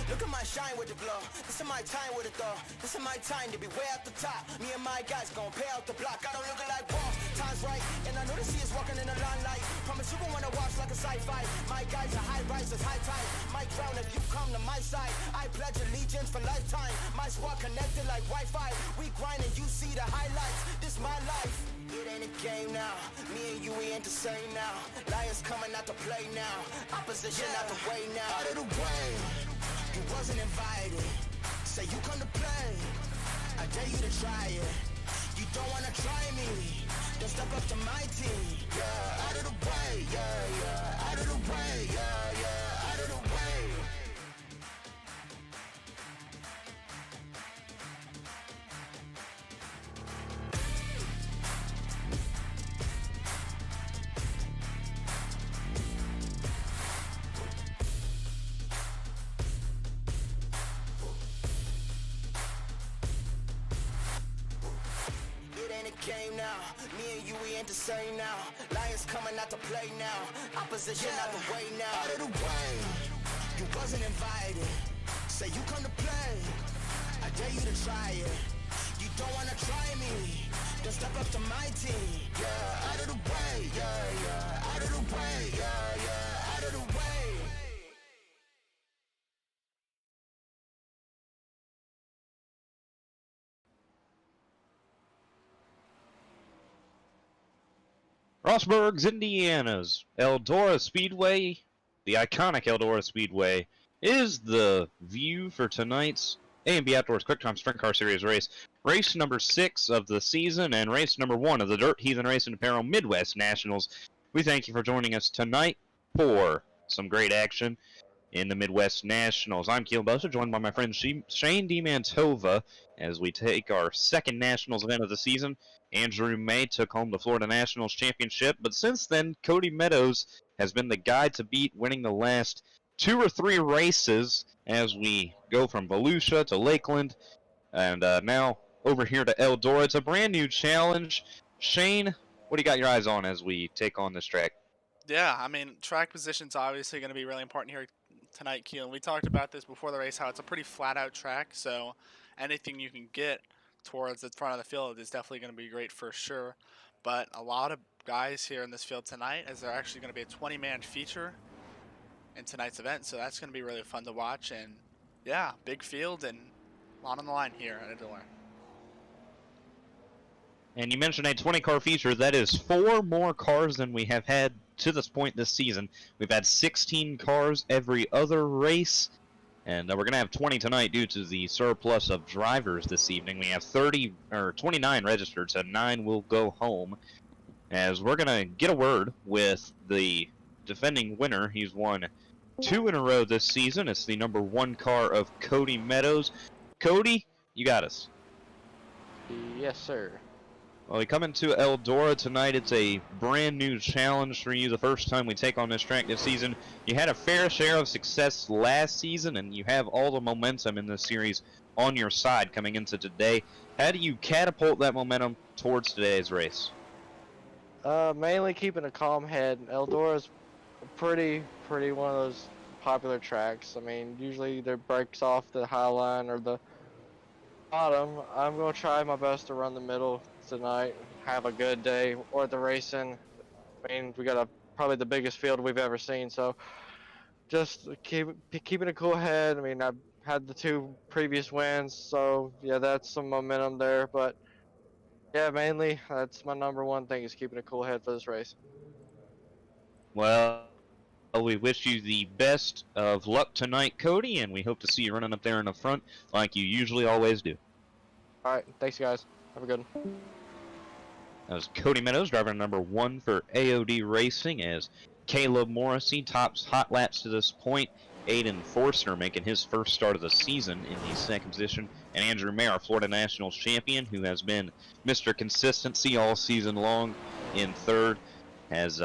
Look at my shine with the glow. This is my time with it though. This is my time to be way at the top. Me and my guys gon' pay out the block. I don't look like boss. Time's right, and I know the sea is walking in a long light. Promise you gon' wanna watch like a sci-fi. My guys are high rises, high tide. My crown if you come to my side. I pledge allegiance for lifetime. My squad connected like Wi-Fi. We grind and you see the highlights. This my life. It ain't a game now. Me and you, we ain't the same now. Lions coming out to play now. Opposition out the way now. Out of the way. You wasn't invited. Say you come to play. I dare you to try it. You don't wanna try me. Then step up to my team. Yeah, out of the way. Yeah, yeah. Out of the way. Yeah, yeah. Out of the way. Game now, me and you, we ain't the same now. Lions coming out to play now. Opposition out the way now. Out of the way, you wasn't invited. Say you come to play. I dare you to try it. You don't wanna try me. Then step up to my team. Yeah, out of the way. Yeah, yeah. Out of the way. Yeah, yeah. Out of the way. Rossburg's Indiana's Eldora Speedway, the iconic Eldora Speedway, is the view for tonight's A&B Outdoors Quicktime Sprint Car Series race. Race number 6 of the season and race number 1 of the Dirt Heathen Race and Apparel Midwest Nationals. We thank you for joining us tonight for some great action in the Midwest Nationals. I'm Kelan Belsha, joined by my friend Shane DiMantova as we take our second Nationals event of the season. Andrew May took home the Florida Nationals Championship, but since then, Cody Meadows has been the guy to beat, winning the last 2 or 3 races as we go from Belsha to Lakeland, and now over here to Eldora. It's a brand new challenge. Shane, what do you got your eyes on as we take on this track? Yeah, I mean, track position's obviously going to be really important here tonight, Kelan. We talked about this before the race, how it's a pretty flat-out track, so anything you can get towards the front of the field is definitely going to be great for sure. But a lot of guys here in this field tonight, as they're actually going to be a 20-man feature in tonight's event, so that's going to be really fun to watch. And yeah, big field and a lot on the line here at Eldora. And you mentioned a 20-car feature. That is 4 more cars than we have had to this point this season. We've had 16 cars every other race, and we're going to have 20 tonight due to the surplus of drivers this evening. We have 29 registered, so 9 will go home. As we're going to get a word with the defending winner. He's won 2 in a row this season. It's the number 1 car of Cody Meadows. Cody, you got us. Yes, sir. Well, we come into Eldora tonight. It's a brand new challenge for you. The first time we take on this track this season. You had a fair share of success last season, and you have all the momentum in this series on your side coming into today. How do you catapult that momentum towards today's race? Mainly keeping a calm head. Eldora's pretty one of those popular tracks. I mean, usually there breaks off the high line or the bottom. I'm going to try my best to run the middle tonight, have a good day or the racing. I mean, we got probably the biggest field we've ever seen, so just keeping a cool head. I mean, I've had the 2 previous wins, so yeah, that's some momentum there. But yeah, mainly that's my number 1 thing, is keeping a cool head for this race. Well, we wish you the best of luck tonight, Cody, and we hope to see you running up there in the front like you usually always do. All right, thanks guys. Have a good one. That was Cody Meadows, driver number 1 for AOD Racing, as Caleb Morrissey tops hot laps to this point. Aiden Forster making his first start of the season in the 2nd position. And Andrew May, our Florida Nationals champion, who has been Mr. Consistency all season long, in 3rd, has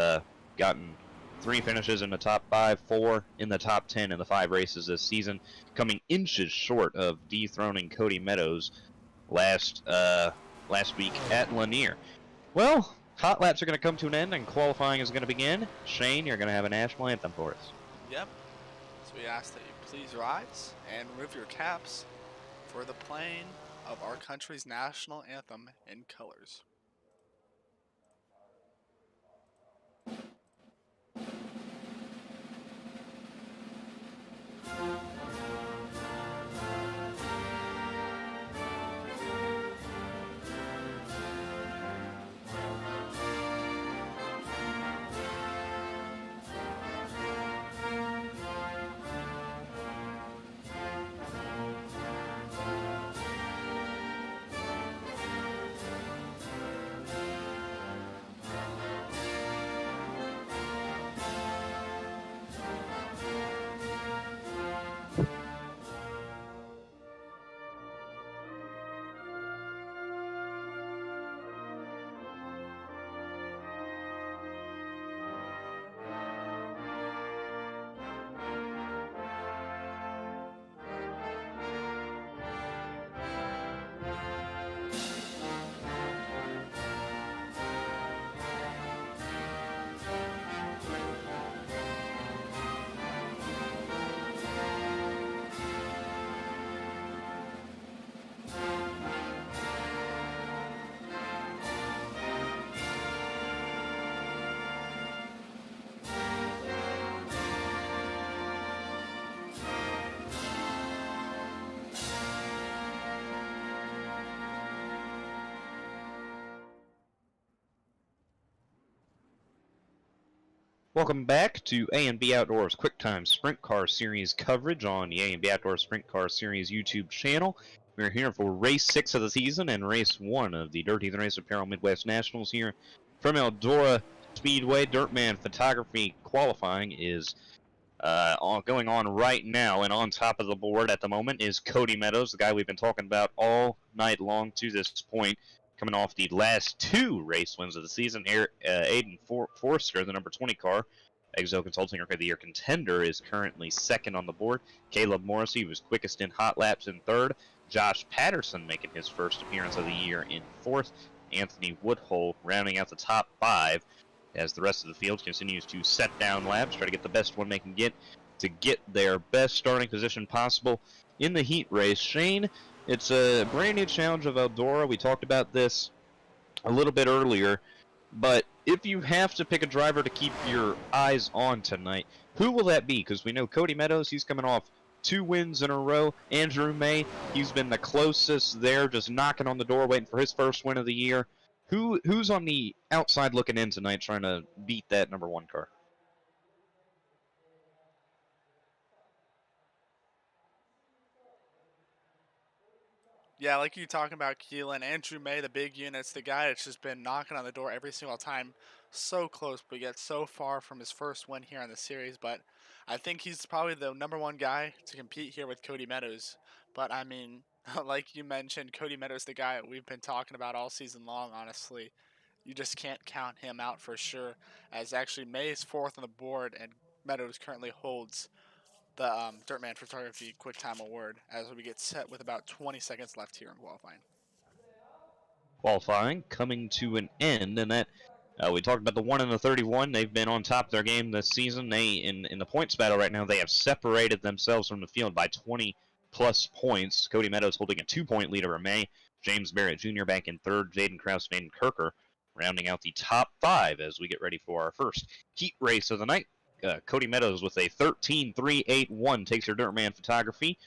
gotten 3 finishes in the top 5, 4 in the top 10 in the 5 races this season, coming inches short of dethroning Cody Meadows last week at Lanier. Well, hot laps are going to come to an end and qualifying is going to begin. Shane, you're going to have a national anthem for us. Yep. So we ask that you please rise and remove your caps for the playing of our country's national anthem in colors. Welcome back to A&B Outdoors Quicktime Sprint Car Series coverage on the A&B Outdoors Sprint Car Series YouTube channel. We're here for race 6 of the season and race 1 of the Dirt Heathen Race Apparel Midwest Nationals here from Eldora Speedway. Dirtman photography qualifying is going on right now, and on top of the board at the moment is Cody Meadows, the guy we've been talking about all night long to this point, coming off the last 2 race wins of the season. Aiden Forster, the number 20 car, Exo Consulting Rookie of the Year contender, is currently 2nd on the board. Caleb Morrissey was quickest in hot laps in 3rd. Josh Patterson making his first appearance of the year in 4th. Anthony Woodhull rounding out the top 5 as the rest of the field continues to set down laps, try to get the best one they can get to get their best starting position possible in the heat race. Shane, it's a brand new challenge of Eldora. We talked about this a little bit earlier, but if you have to pick a driver to keep your eyes on tonight, who will that be? Because we know Cody Meadows, he's coming off 2 wins in a row. Andrew May, he's been the closest there, just knocking on the door, waiting for his first win of the year. Who's on the outside looking in tonight trying to beat that number 1 car? Yeah, like you talking about Kelan, Andrew May, the big unit's the guy that's just been knocking on the door every single time. So close, but yet so far from his first win here in the series. But I think he's probably the number 1 guy to compete here with Cody Meadows. But I mean, like you mentioned, Cody Meadows, the guy we've been talking about all season long, honestly. You just can't count him out for sure, as actually May is 4th on the board and Meadows currently holds the Dirtman Photography Quicktime Award as we get set with about 20 seconds left here in qualifying. Qualifying coming to an end, and that we talked about the 1 and the 31. They've been on top of their game this season. They in the points battle right now, they have separated themselves from the field by 20 plus points. Cody Meadows holding a 2-point lead over May. James Barrett Jr. back in 3rd. Jaden Krause and Aiden Kirker rounding out the top 5 as we get ready for our first heat race of the night. Cody Meadows with a 13.381 takes your Dirtman Photography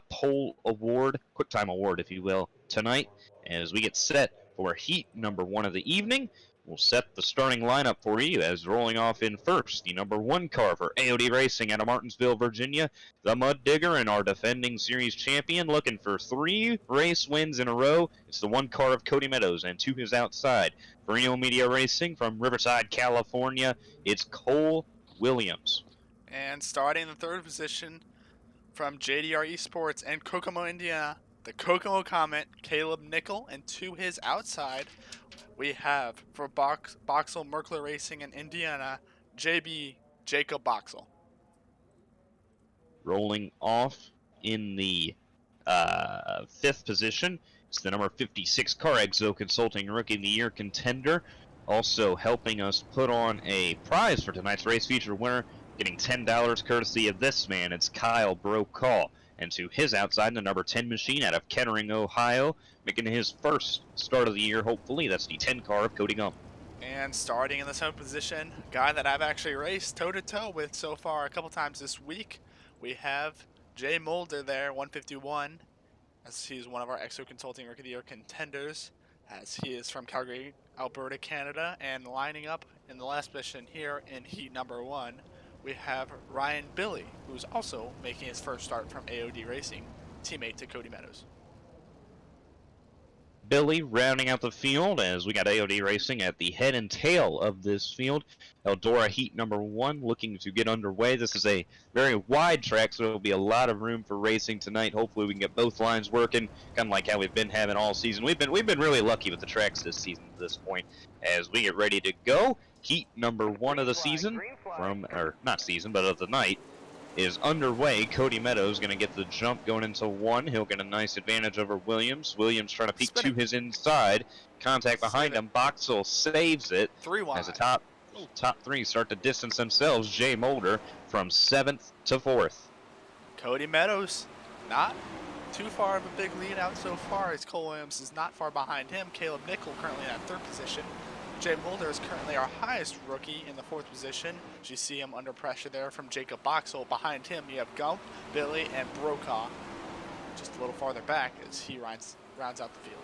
pole award, QuickTime award, if you will, tonight. As we get set for heat number 1 of the evening, we'll set the starting lineup for you as rolling off in first, the number 1 car for AOD Racing out of Martinsville, Virginia, the Mud Digger and our defending series champion, looking for 3 race wins in a row. It's the 1 car of Cody Meadows, and to his outside, for Reno Media Racing from Riverside, California, it's Cole Williams. And starting in the 3rd position from JDR Esports and Kokomo, Indiana, the Kokomo Comet, Caleb Nickel, and to his outside, we have for Boxel Merkler Racing in Indiana, JB Jacob Boxel. Rolling off in the 5th position, it's the number 56 car, Exo Consulting Rookie of the Year contender. Also helping us put on a prize for tonight's race feature winner, getting $10 courtesy of this man. It's Kyle Brokaw. And to his outside, the number 10 machine out of Kettering, Ohio, making his first start of the year, hopefully. That's the 10 car of Cody Gump. And starting in the 7th position, guy that I've actually raced toe-to-toe with so far a couple times this week, we have Jay Mulder there, 151, as he's one of our Exo Consulting Rookie of the Year contenders, as he is from Calgary, Alberta, Canada. And lining up in the last position here in heat number 1, we have Ryan Billy, who's also making his first start from AOD Racing, teammate to Cody Meadows. Billy rounding out the field as we got AOD Racing at the head and tail of this field. Eldora heat number 1 looking to get underway. This is a very wide track, so there'll be a lot of room for racing tonight. Hopefully we can get both lines working, kind of like how we've been having all season. We've been really lucky with the tracks this season at this point. As we get ready to go, heat number 1 of the season, not season, but of the night, is underway. Cody Meadows going to get the jump going into 1. He'll get a nice advantage over Williams. Williams trying to peek to his inside. Contact behind him. Boxel saves it. 3 wide. As the top 3 start to distance themselves. Jay Mulder from 7th to 4th. Cody Meadows, not too far of a big lead out so far, as Cole Williams is not far behind him. Caleb Nickel currently in that 3rd position. Jay Mulder is currently our highest rookie in the 4th position. As you see him under pressure there from Jacob Boxel. Behind him you have Gump, Billy, and Brokaw just a little farther back as he rounds out the field.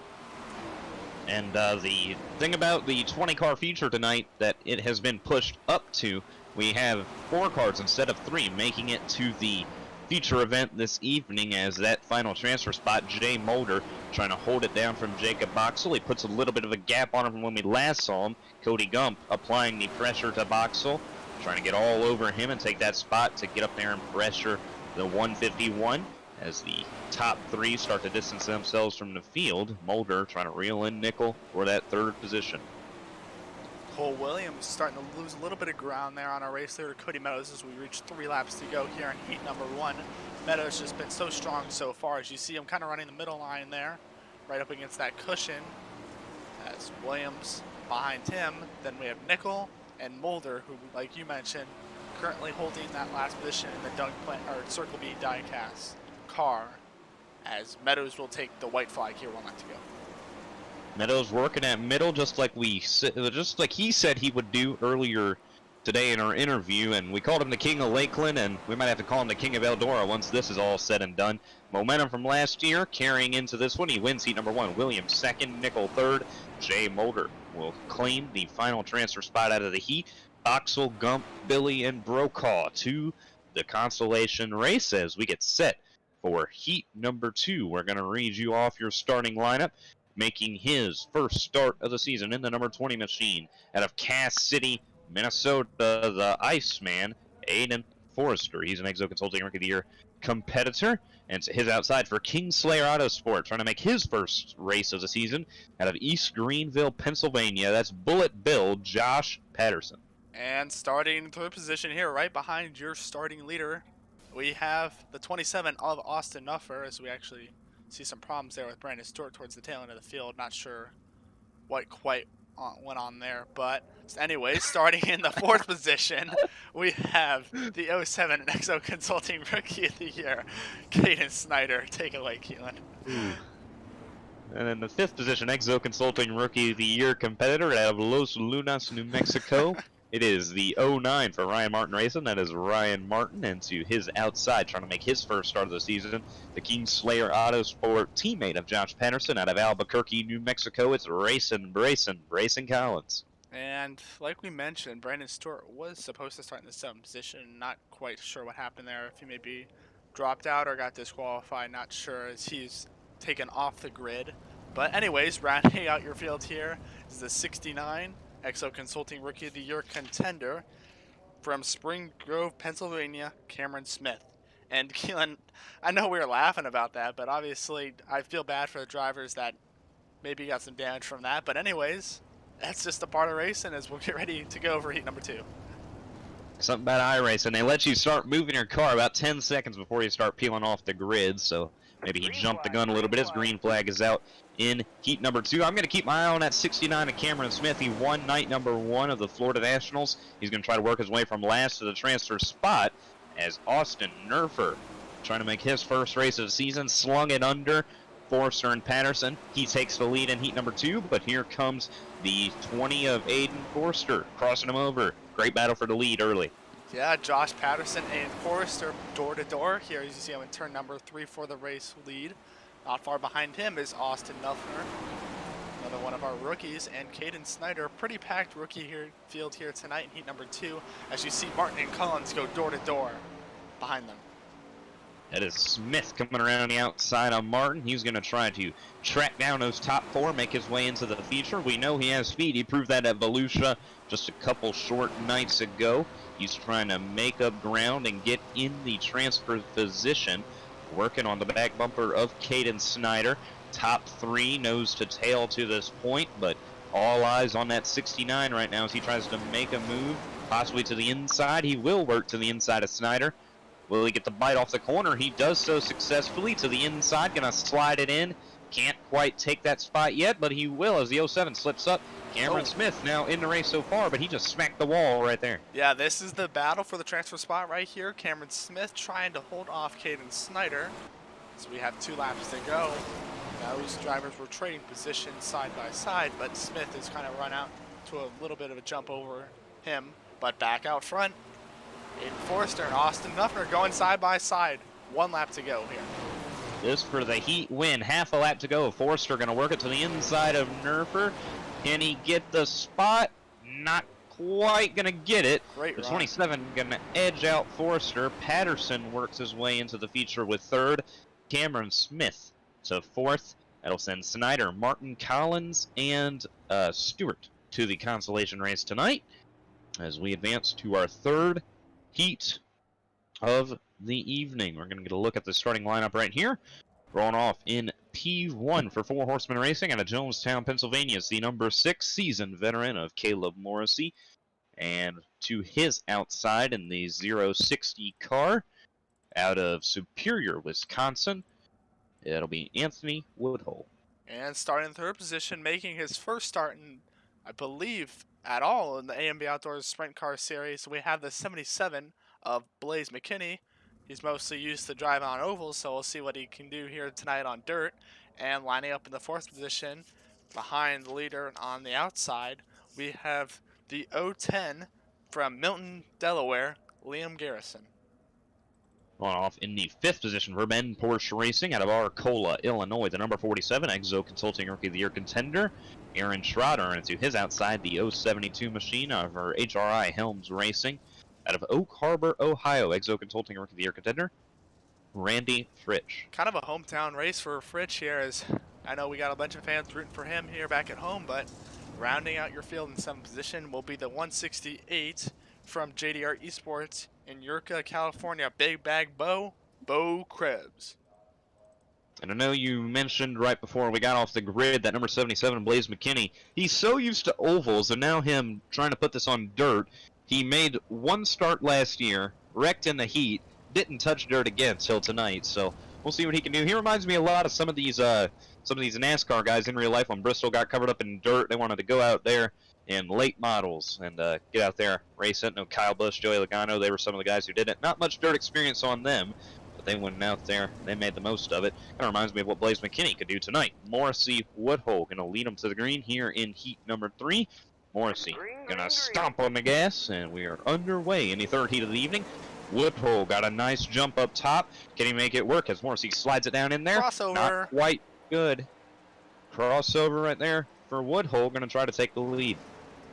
And the thing about the 20-car feature tonight that it has been pushed up to, we have 4 cars instead of 3, making it to the feature event this evening as that final transfer spot. Jay Mulder trying to hold it down from Jacob Boxel. He puts a little bit of a gap on him from when we last saw him. Cody Gump applying the pressure to Boxel, trying to get all over him and take that spot to get up there and pressure the 151 as the top 3 start to distance themselves from the field. Mulder trying to reel in Nickel for that 3rd position. Cole Williams starting to lose a little bit of ground there on our race leader Cody Meadows as we reach 3 laps to go here in heat number 1. Meadows just been so strong so far, as you see him kind of running the middle line there, right up against that cushion. As Williams behind him, then we have Nickel and Mulder, who, like you mentioned, currently holding that last position in the Circle B die-cast car, as Meadows will take the white flag here 1 lap to go. Meadows working at middle, just like he said he would do earlier today in our interview, and we called him the King of Lakeland, and we might have to call him the King of Eldora once this is all said and done. Momentum from last year carrying into this one. He wins heat number 1. Williams 2nd, Nickel 3rd. Jay Mulder will claim the final transfer spot out of the heat. Boxel, Gump, Billy, and Brokaw to the consolation race as we get set for heat number 2. We're going to read you off your starting lineup. Making his first start of the season in the number 20 machine out of Cass City, Minnesota, the Iceman, Aiden Forrester. He's an Exo Consulting Rookie of the Year competitor. And to his outside for Kingslayer Autosport, trying to make his first race of the season out of East Greenville, Pennsylvania. That's Bullet Bill, Josh Patterson. And starting 3rd position here, right behind your starting leader, we have the 27 of Austin Nuffer, as we actually see some problems there with Brandon Stewart towards the tail end of the field. Not sure what quite went on there, but anyways, starting in the 4th position, we have the 07 Exo Consulting Rookie of the Year, Caden Snyder. Take it away, Kelan. And in the 5th position, Exo Consulting Rookie of the Year competitor out of Los Lunas, New Mexico. It is the 09 for Ryan Martin Racing. That is Ryan Martin, and to his outside, trying to make his first start of the season, the Kingslayer Autosport teammate of Josh Patterson out of Albuquerque, New Mexico. It's Brayson Collins. And like we mentioned, Brandon Stewart was supposed to start in the 7th position. Not quite sure what happened there. If he maybe dropped out or got disqualified, not sure, as he's taken off the grid. But anyways, rounding out your field here is the 69 Exo Consulting Rookie of the Year contender from Spring Grove, Pennsylvania, Cameron Smith. And Kelan, I know we were laughing about that, but obviously I feel bad for the drivers that maybe got some damage from that. But anyways, that's just a part of racing as we'll get ready to go over heat number 2. Something about iRacing, they let you start moving your car about 10 seconds before you start peeling off the grid, so maybe he jumped the gun a little bit. His green flag is out in heat number 2. I'm going to keep my eye on that 69 of Cameron Smith. He won night number 1 of the Florida Nationals. He's going to try to work his way from last to the transfer spot as Austin Nerfer, trying to make his first race of the season, slung it under Forrester and Patterson. He takes the lead in heat number 2, but here comes the 20 of Aiden Forrester, crossing him over. Great battle for the lead early. Yeah, Josh Patterson and Forrester door to door. Here as you see him in turn number 3 for the race lead. Not far behind him is Austin Nuffner, another one of our rookies, and Caden Snyder. Pretty packed rookie field here tonight in heat number 2. As you see Martin and Collins go door to door behind them. That is Smith coming around the outside on Martin. He's going to try to track down those top 4, make his way into the feature. We know he has speed. He proved that at Belsha just a couple short nights ago. He's trying to make up ground and get in the transfer position, working on the back bumper of Caden Snyder. Top 3 nose to tail to this point, but all eyes on that 69 right now as he tries to make a move, possibly to the inside. He will work to the inside of Snyder. Will he get the bite off the corner? He does so successfully to the inside. Gonna slide it in. Can't quite take that spot yet, but he will as the 07 slips up. Cameron Smith now in the race so far, but he just smacked the wall right there. Yeah, this is the battle for the transfer spot right here. Cameron Smith trying to hold off Caden Snyder. So we have 2 laps to go. Those drivers were trading positions side by side, but Smith has kind of run out to a little bit of a jump over him. But back out front, Aiden Forrester and Austin Nuffner going side by side. 1 lap to go here. This for the heat win. Half a lap to go. Forrester going to work it to the inside of Nerfer. Can he get the spot? Not quite going to get it. Great the run. 27 going to edge out Forrester. Patterson works his way into the feature with 3rd. Cameron Smith to 4th. That'll send Snyder, Martin, Collins, and Stewart to the consolation race tonight as we advance to our 3rd heat of the evening. We're going to get a look at the starting lineup right here. Rolling off in P1 for 4 Horsemen Racing out of Jonestown, Pennsylvania is the number 6 seasoned veteran of Caleb Morrissey. And to his outside in the 060 car out of Superior, Wisconsin, it'll be Anthony Woodhull. And starting in 3rd position, making his first start in, I believe, at all in the AMB Outdoors Sprint Car Series, we have the 77 of Blaze McKinney. He's mostly used to drive on ovals, so we'll see what he can do here tonight on dirt. And lining up in the 4th position, behind the leader on the outside, we have the 010 from Milton, Delaware, Liam Garrison. On off in the 5th position for Ben Porsche Racing out of Arcola, Illinois, the number 47 Exo Consulting Rookie of the Year contender, Aaron Schroeder, and to his outside the 072 machine of our HRI Helms Racing out of Oak Harbor, Ohio, Exo Consulting Rookie of the Year contender, Randy Fritsch. Kind of a hometown race for Fritsch here, as I know we got a bunch of fans rooting for him here back at home, but rounding out your field in 7th position will be the 168 from JDR Esports in Eureka, California, Big Bag Bo Krebs. And I know you mentioned right before we got off the grid that number 77, Blaze McKinney. He's so used to ovals, and now him trying to put this on dirt. He made 1 start last year, wrecked in the heat, didn't touch dirt again till tonight. So we'll see what he can do. He reminds me a lot of some of these NASCAR guys in real life. When Bristol got covered up in dirt, they wanted to go out there in late models and get out there, race it. No, Kyle Busch, Joey Logano, they were some of the guys who did it. Not much dirt experience on them, but they went out there, they made the most of it. Kind of reminds me of what Blaze McKinney could do tonight. Morrissey Woodhull going to lead him to the green here in heat number 3. Morrissey going to stomp on the gas, and we are underway in the 3rd heat of the evening. Woodhull got a nice jump up top. Can he make it work as Morrissey slides it down in there? Crossover. Not quite good. Crossover right there for Woodhull, going to try to take the lead.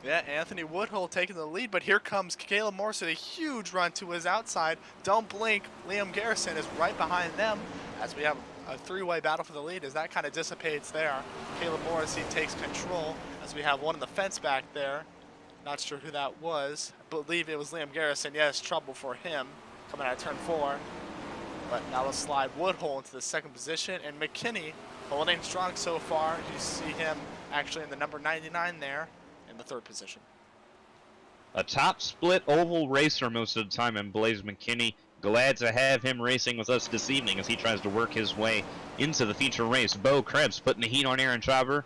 Yeah, Anthony Woodhull taking the lead, but here comes Caleb Morrison, a huge run to his outside. Don't blink, Liam Garrison is right behind them as we have a 3-way battle for the lead as that kind of dissipates there. Caleb Morrison takes control as we have one on the fence back there. Not sure who that was. I believe it was Liam Garrison. Yes, trouble for him coming out of turn 4. But now let's slide Woodhull into the 2nd position, and McKinney holding strong so far. You see him actually in the number 99 there in the 3rd position. A top split oval racer most of the time in Blaze McKinney. Glad to have him racing with us this evening as he tries to work his way into the feature race. Bo Krebs putting the heat on Aaron Trotter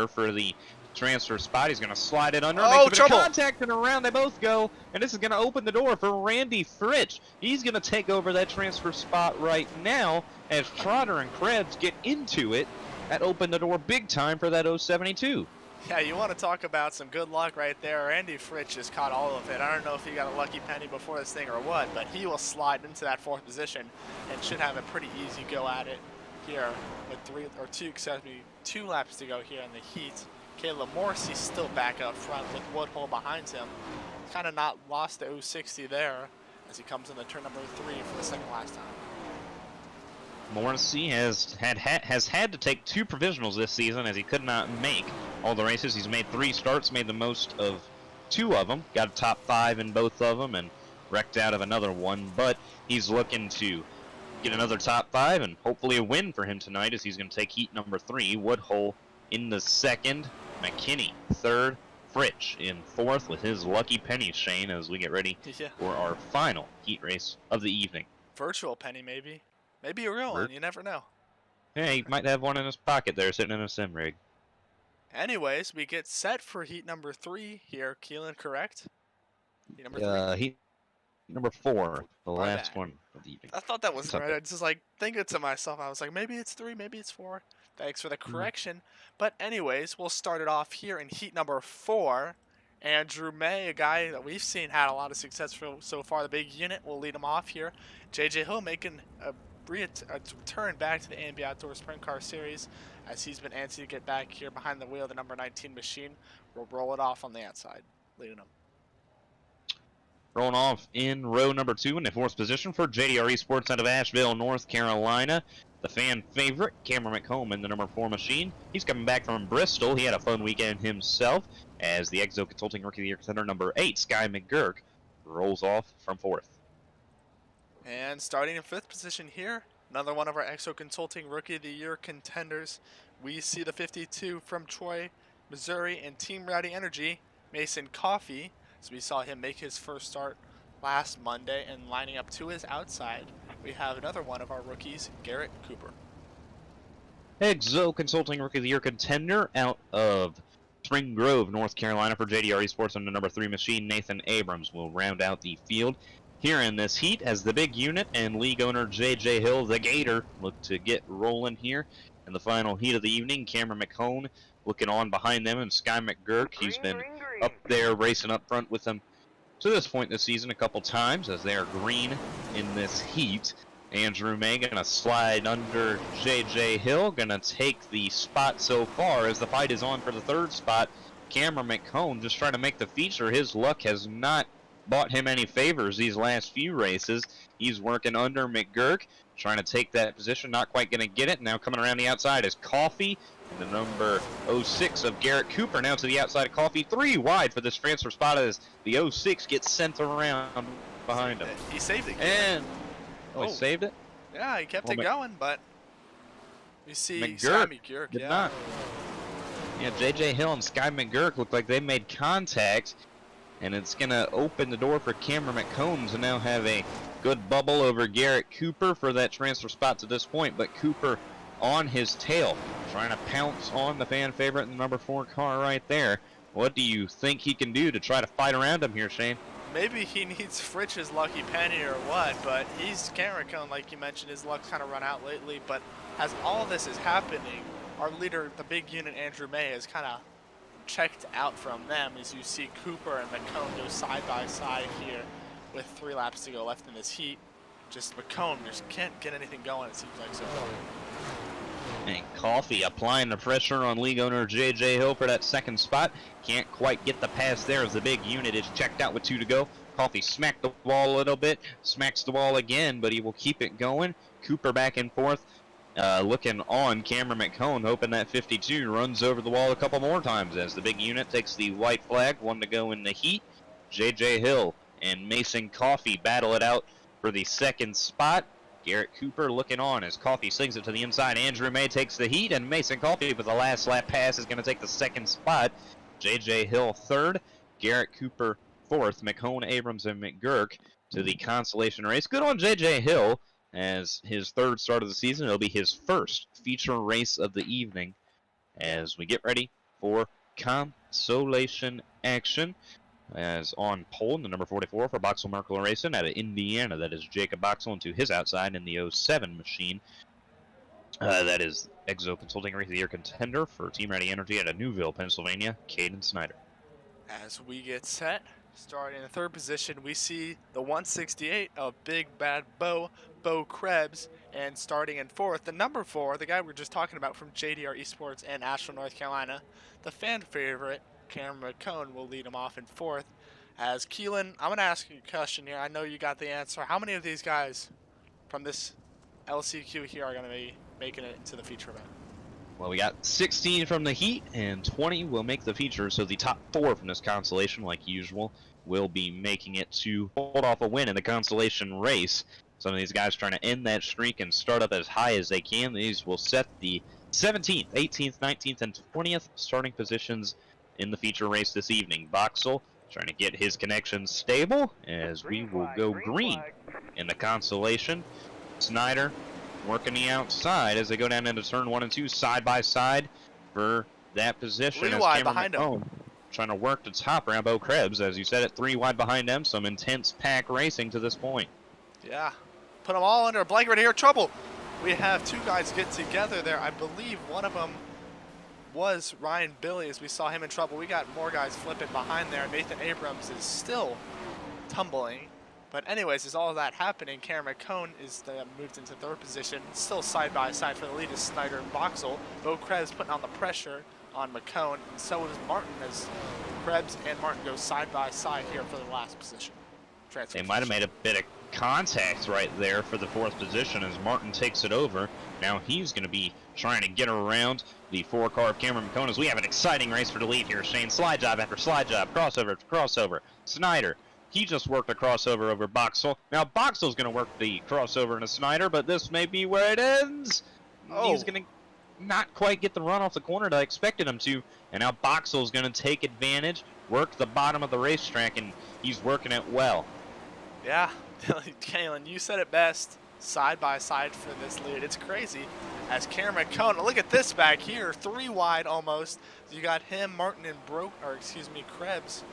for the transfer spot. He's going to slide it under. Oh, makes a bit of trouble! contact, and around they both go. And this is going to open the door for Randy Fritsch. He's going to take over that transfer spot right now as Trotter and Krebs get into it. That opened the door big time for that 072. Yeah, you want to talk about some good luck right there. Randy Fritsch just caught all of it. I don't know if he got a lucky penny before this thing or what, but he will slide into that 4th position and should have a pretty easy go at it here with 2 laps to go here in the heat. Caleb Morrissey still back up front with Woodhull behind him. Kind of not lost the 060 there as he comes into turn number 3 for the second last time. Morrissey has had to take 2 provisionals this season as he could not make all the races. He's made 3 starts, made the most of 2 of them, got a top 5 in both of them, and wrecked out of another one. But he's looking to get another top 5 and hopefully a win for him tonight as he's going to take heat number 3. Woodhull in the 2nd, McKinney 3rd, Fritsch in 4th with his lucky penny, Shane, as we get ready for our final heat race of the evening. Virtual penny, maybe. Maybe a real one, you never know. Yeah, he might have one in his pocket there sitting in a sim rig. Anyways, we get set for heat number 3 here. Kelan, correct? Heat number 3? Heat number 4, the My last bad. one of the evening. I thought that was It's right. okay. I was just like thinking to myself, I was like, maybe it's 3, maybe it's 4. Thanks for the correction. But anyways, we'll start it off here in heat number 4. Andrew May, a guy that we've seen had a lot of success so far. The big unit will lead him off here. JJ Hill making a return back to the A&B Outdoor Sprint Car Series as he's been antsy to get back here behind the wheel of the number 19 machine. We'll roll it off on the outside, leading him. Rolling off in row number 2 in the 4th position for JDR Esports out of Asheville, North Carolina. The fan favorite, Cameron McComb in the number 4 machine. He's coming back from Bristol. He had a fun weekend himself as the Exo Consulting Rookie of the Year contender number 8, Sky McGurk, rolls off from 4th. And starting in 5th position here, another one of our Exo Consulting Rookie of the Year contenders. We see the 52 from Troy, Missouri, and Team Rowdy Energy, Mason Coffey. So we saw him make his first start last Monday, and lining up to his outside, we have another one of our rookies, Garrett Cooper. Exo Consulting Rookie of the Year contender out of Spring Grove, North Carolina for JDR Esports on the number 3 machine, Nathan Abrams will round out the field here in this heat as the big unit and league owner JJ Hill, the Gator, look to get rolling here in the final heat of the evening. Cameron McCone looking on behind them, and Sky McGurk, he's been up there racing up front with them to this point this season a couple times as they are green in this heat. Andrew May gonna slide under JJ Hill, gonna take the spot so far as the fight is on for the 3rd spot. Cameron McCone just trying to make the feature. His luck has not bought him any favors these last few races. He's working under McGurk, trying to take that position, not quite going to get it. Now coming around the outside is Coffey, the number 06 of Garrett Cooper, now to the outside of Coffey. 3 wide for this transfer spot as the 06 gets sent around behind him. He saved it. And, he saved it? Yeah, he kept it going, but we see McGurk Sky McGurk, did not. Yeah, JJ Hill and Sky McGurk look like they made contact, and it's going to open the door for Cameron McComb to now have a good bubble over Garrett Cooper for that transfer spot to this point. But Cooper on his tail, trying to pounce on the fan favorite in the number 4 car right there. What do you think he can do to try to fight around him here, Shane? Maybe he needs Fritsch's lucky penny or what, but he's Cameron McComb, like you mentioned, his luck's kind of run out lately. But as all this is happening, our leader, the big unit, Andrew May, has kind of checked out from them as you see Cooper and McComb go side by side here with 3 laps to go left in this heat. Just McComb just can't get anything going, it seems like so far. And Coffey applying the pressure on league owner JJ Hill for that 2nd spot. Can't quite get the pass there as the big unit is checked out with 2 to go. Coffey smacked the wall a little bit, smacks the wall again, but he will keep it going. Cooper back and forth. Looking on Cameron McCone, hoping that 52 runs over the wall a couple more times as the big unit takes the white flag, 1 to go in the heat. JJ Hill and Mason Coffey battle it out for the 2nd spot. Garrett Cooper looking on as Coffey slings it to the inside. Andrew May takes the heat, and Mason Coffey with the last lap pass is going to take the 2nd spot. JJ Hill 3rd, Garrett Cooper 4th, McHone, Abrams, and McGurk to the consolation race. Good on J.J. Hill, as his 3rd start of the season. It'll be his 1st feature race of the evening as we get ready for consolation action. As on pole in the number 44 for Boxel Merkel Racing out of Indiana, that is Jacob Boxel, into his outside in the 07 machine. That is Exo Consulting Race of the Year contender for Team Ready Energy out of Newville, Pennsylvania, Caden Snyder. As we get set, starting in the 3rd position, we see the 168 of Big Bad Bo Krebs, and starting in 4th, the number 4, the guy we were just talking about from JDR Esports and Asheville, North Carolina, the fan favorite, Cameron McCone, will lead him off in 4th. As Kelan, I'm going to ask you a question here. I know you got the answer. How many of these guys from this LCQ here are going to be making it into the feature event? Well, we got 16 from the heat, and 20 will make the feature, so the top 4 from this consolation, like usual, will be making it to hold off a win in the consolation race. Some of these guys trying to end that streak and start up as high as they can. These will set the 17th, 18th, 19th, and 20th starting positions in the feature race this evening. Boxel trying to get his connections stable as we will go green in the consolation. Snyder working the outside as they go down into turn 1 and 2 side by side for that position. 3 wide behind him. Trying to work the top around Bo Krebs, as you said, at 3 wide behind them. Some intense pack racing to this point. Yeah, put them all under a blanket right here. Trouble. We have 2 guys get together there. I believe one of them was Ryan Billy, as we saw him in trouble. We got more guys flipping behind there. Nathan Abrams is still tumbling. But anyways, as all of that happening, Cameron McCone is moved into 3rd position. Still side by side for the lead is Snyder and Boxel. Bo Krebs putting on the pressure on McCone, and so is Martin, as Krebs and Martin go side by side here for the last position. They might have made a bit of contact right there for the 4th position as Martin takes it over. Now he's going to be trying to get around the 4-car of Cameron McCone as we have an exciting race for the lead here. Shane, slide job after slide job, crossover after crossover. Snyder, he just worked a crossover over Boxel. Now Boxel's going to work the crossover into Snyder, but this may be where it ends. Oh. He's going to not quite get the run off the corner that I expected him to, and now Boxel's going to take advantage, work the bottom of the racetrack, and he's working it well. Yeah, Kelan, you said it best. Side by side for this lead. It's crazy. As Cameron McCone, look at this back here, 3 wide almost. You got him, Martin, and Krebs,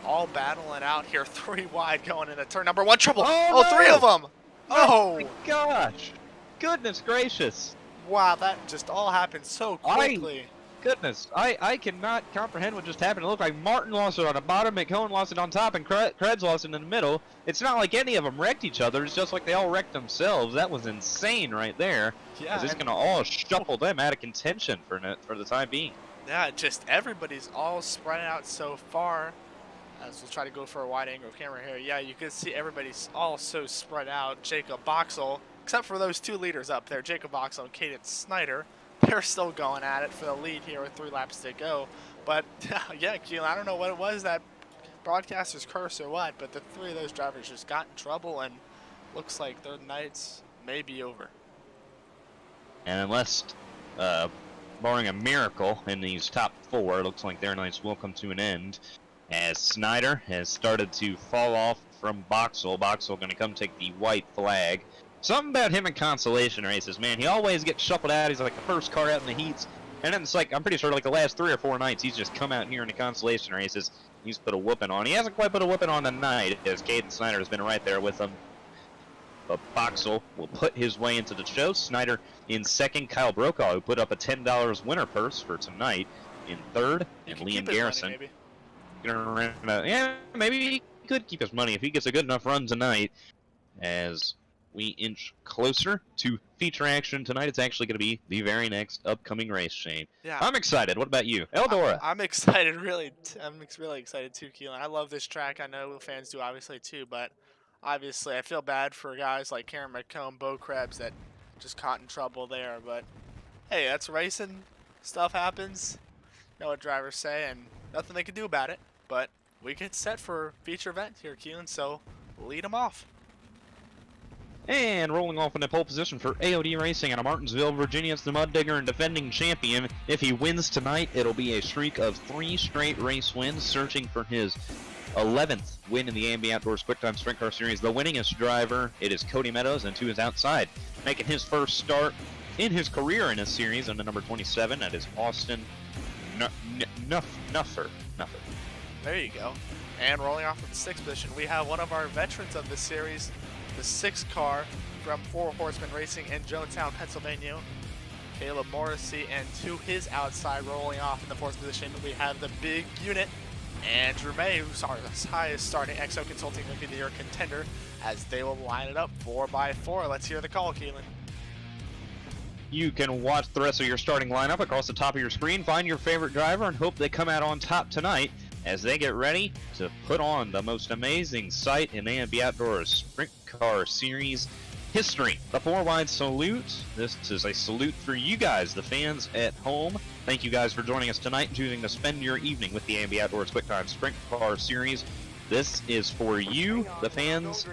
all battling out here, 3 wide going into turn number 1. Trouble. Oh, no. 3 of them. Oh my gosh. Goodness gracious. Wow, that just all happened so quickly. Goodness, I cannot comprehend what just happened. It looked like Martin lost it on the bottom, McCone lost it on top, and Krebs lost it in the middle. It's not like any of them wrecked each other. It's just like they all wrecked themselves. That was insane right there. Yeah, it's going to all shuffle them out of contention for the time being. Yeah, just everybody's all spread out so far. As we'll try to go for a wide angle camera here. Yeah, you can see everybody's all so spread out. Jacob Boxel, except for those 2 leaders up there, Jacob Boxel and Caden Snyder. They're still going at it for the lead here with 3 laps to go. But, yeah, Kelan, I don't know what it was, that broadcaster's curse or what, but the 3 of those drivers just got in trouble, and looks like their nights may be over. And unless, barring a miracle in these top 4, it looks like their nights will come to an end, as Snyder has started to fall off from Boxel. Boxel going to come take the white flag. Something about him in consolation races, man. He always gets shuffled out. He's like the first car out in the heats. And then it's like, I'm pretty sure like the last 3 or 4 nights, he's just come out here in the consolation races. He's put a whooping on. He hasn't quite put a whooping on tonight, as Caden Snyder has been right there with him. But Boxel will put his way into the show. Snyder in 2nd. Kyle Brokaw, who put up a $10 winner purse for tonight, in 3rd. And Liam Garrison. Money, yeah, maybe he could keep his money if he gets a good enough run tonight. As we inch closer to feature action tonight, it's actually going to be the very next upcoming race, Shane. Yeah. I'm excited. What about you? Eldora. I'm excited, really. I'm really excited too, Kelan. I love this track. I know fans do, obviously, too. But obviously, I feel bad for guys like Cameron McCone, Bo Krebs that just caught in trouble there. But hey, that's racing. Stuff happens. You know what drivers say, and nothing they can do about it. But we get set for feature event here, Kelan. So lead them off. And rolling off in the pole position for AOD Racing out of Martinsville, Virginia, it's the Mud Digger and defending champion. If he wins tonight, it'll be a streak of 3 straight race wins, searching for his 11th win in the A&B Outdoors Quicktime Sprint Car Series. The winningest driver, it is Cody Meadows, and to his outside, making his first start in his career in a series on the number 27. That is Austin Nuffer. There you go. And rolling off of the 6th position, we have one of our veterans of the series, the 6th car from Four Horsemen Racing in Jonestown, Pennsylvania, Caleb Morrissey, and to his outside, rolling off in the 4th position, we have the big unit, Andrew May, who's our highest starting EXO Consulting Rookie of the Year contender, as they will line it up 4x4. Let's hear the call, Kelan. You can watch the rest of your starting lineup across the top of your screen, find your favorite driver, and hope they come out on top tonight as they get ready to put on the most amazing sight in A&B Outdoors Sprint Car Series history. The 4-wide salute. This is a salute for you guys, the fans at home. Thank you guys for joining us tonight and choosing to spend your evening with the A&B Outdoors Quicktime Sprint Car Series. This is for you, the fans.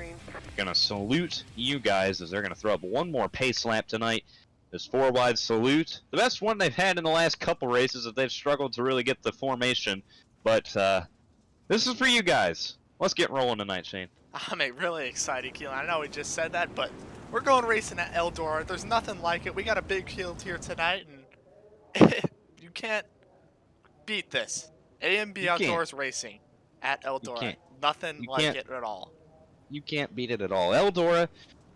Gonna salute you guys as they're gonna throw up one more pace lap tonight. This 4-wide salute, the best one they've had in the last couple races that they've struggled to really get the formation. But this is for you guys. Let's get rolling tonight, Shane. I'm really excited, Kelan. I know we just said that, but we're going racing at Eldora. There's nothing like it. We got a big field here tonight, and you can't beat this. A&B Outdoors Racing at Eldora. Nothing like it at all. You can't beat it at all. Eldora,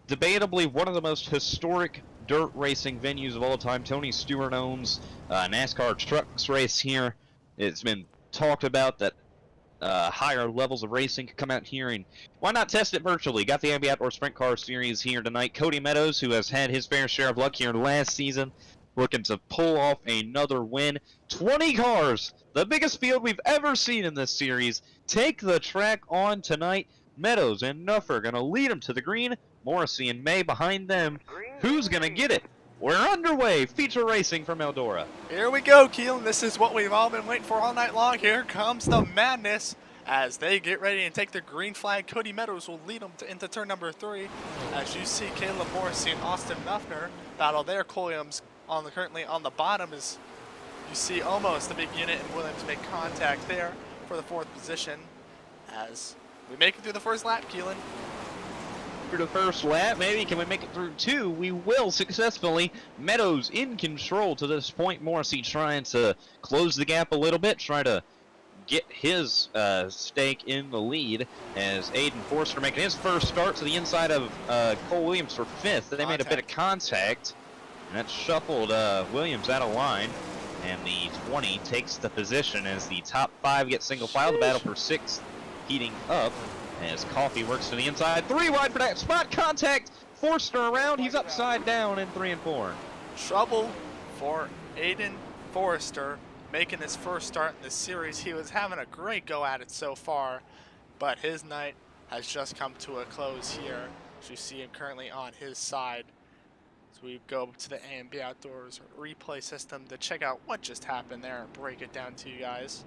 debatably one of the most historic dirt racing venues of all time. Tony Stewart owns NASCAR trucks race here. It's been talked about that higher levels of racing could come out here, and why not test it virtually? Got the A&B Outdoor Sprint Car Series here tonight. Cody Meadows, who has had his fair share of luck here last season, looking to pull off another win. 20 cars, the biggest field we've ever seen in this series, take the track on tonight. Meadows and Nuffer going to lead them to the green. Morrissey and May behind them. Who's going to get it? We're underway. Feature racing from Eldora. Here we go, Kelan. This is what we've all been waiting for all night long. Here comes the madness as they get ready and take the green flag. Cody Meadows will lead them into turn number 3. As you see Caleb Morrissey and Austin Nuffner battle there. Williams currently on the bottom, as you see almost the big unit and Williams make contact there for the 4th position. As we make it through the first lap, Kelan. Through the first lap, maybe can we make it through 2? We will successfully. Meadows in control to this point. Morrissey trying to close the gap a little bit, try to get his stake in the lead as Aiden Forster making his first start to the inside of Cole Williams for 5th. They made a bit of contact, and that shuffled Williams out of line, and the 20 takes the position as the top 5 get single file. The battle for 6th heating up as Coffee works to the inside. 3 wide for that spot contact. Forster around. He's upside down in 3 and 4. Trouble for Aiden Forrester making his first start in this series. He was having a great go at it so far, but his night has just come to a close here. As you see him currently on his side. So we go to the A&B Outdoors replay system to check out what just happened there and break it down to you guys.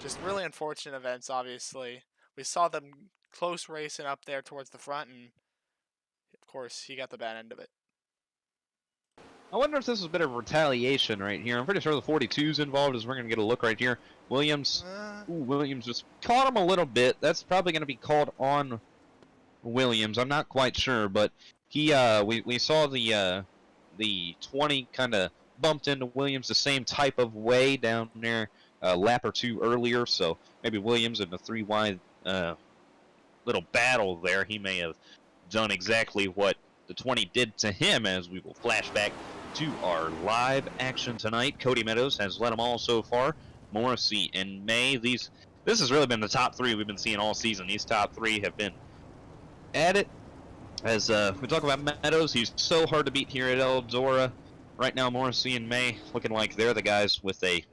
Just really unfortunate events, obviously. We saw them close racing up there towards the front, and of course he got the bad end of it. I wonder if this is a bit of retaliation right here. I'm pretty sure the 42's involved, as we're going to get a look right here. Williams, Williams just caught him a little bit. That's probably going to be called on Williams. I'm not quite sure, but he we saw the 20 kind of bumped into Williams the same type of way down there a lap or 2 earlier, so maybe Williams in the 3 wide little battle there, he may have done exactly what the 20 did to him, as we will flash back to our live action tonight. Cody Meadows has led them all so far. Morrissey and May, this has really been the top 3 we've been seeing all season. These top 3 have been at it. As we talk about Meadows, he's so hard to beat here at Eldora. Right now, Morrissey and May looking like they're the guys with a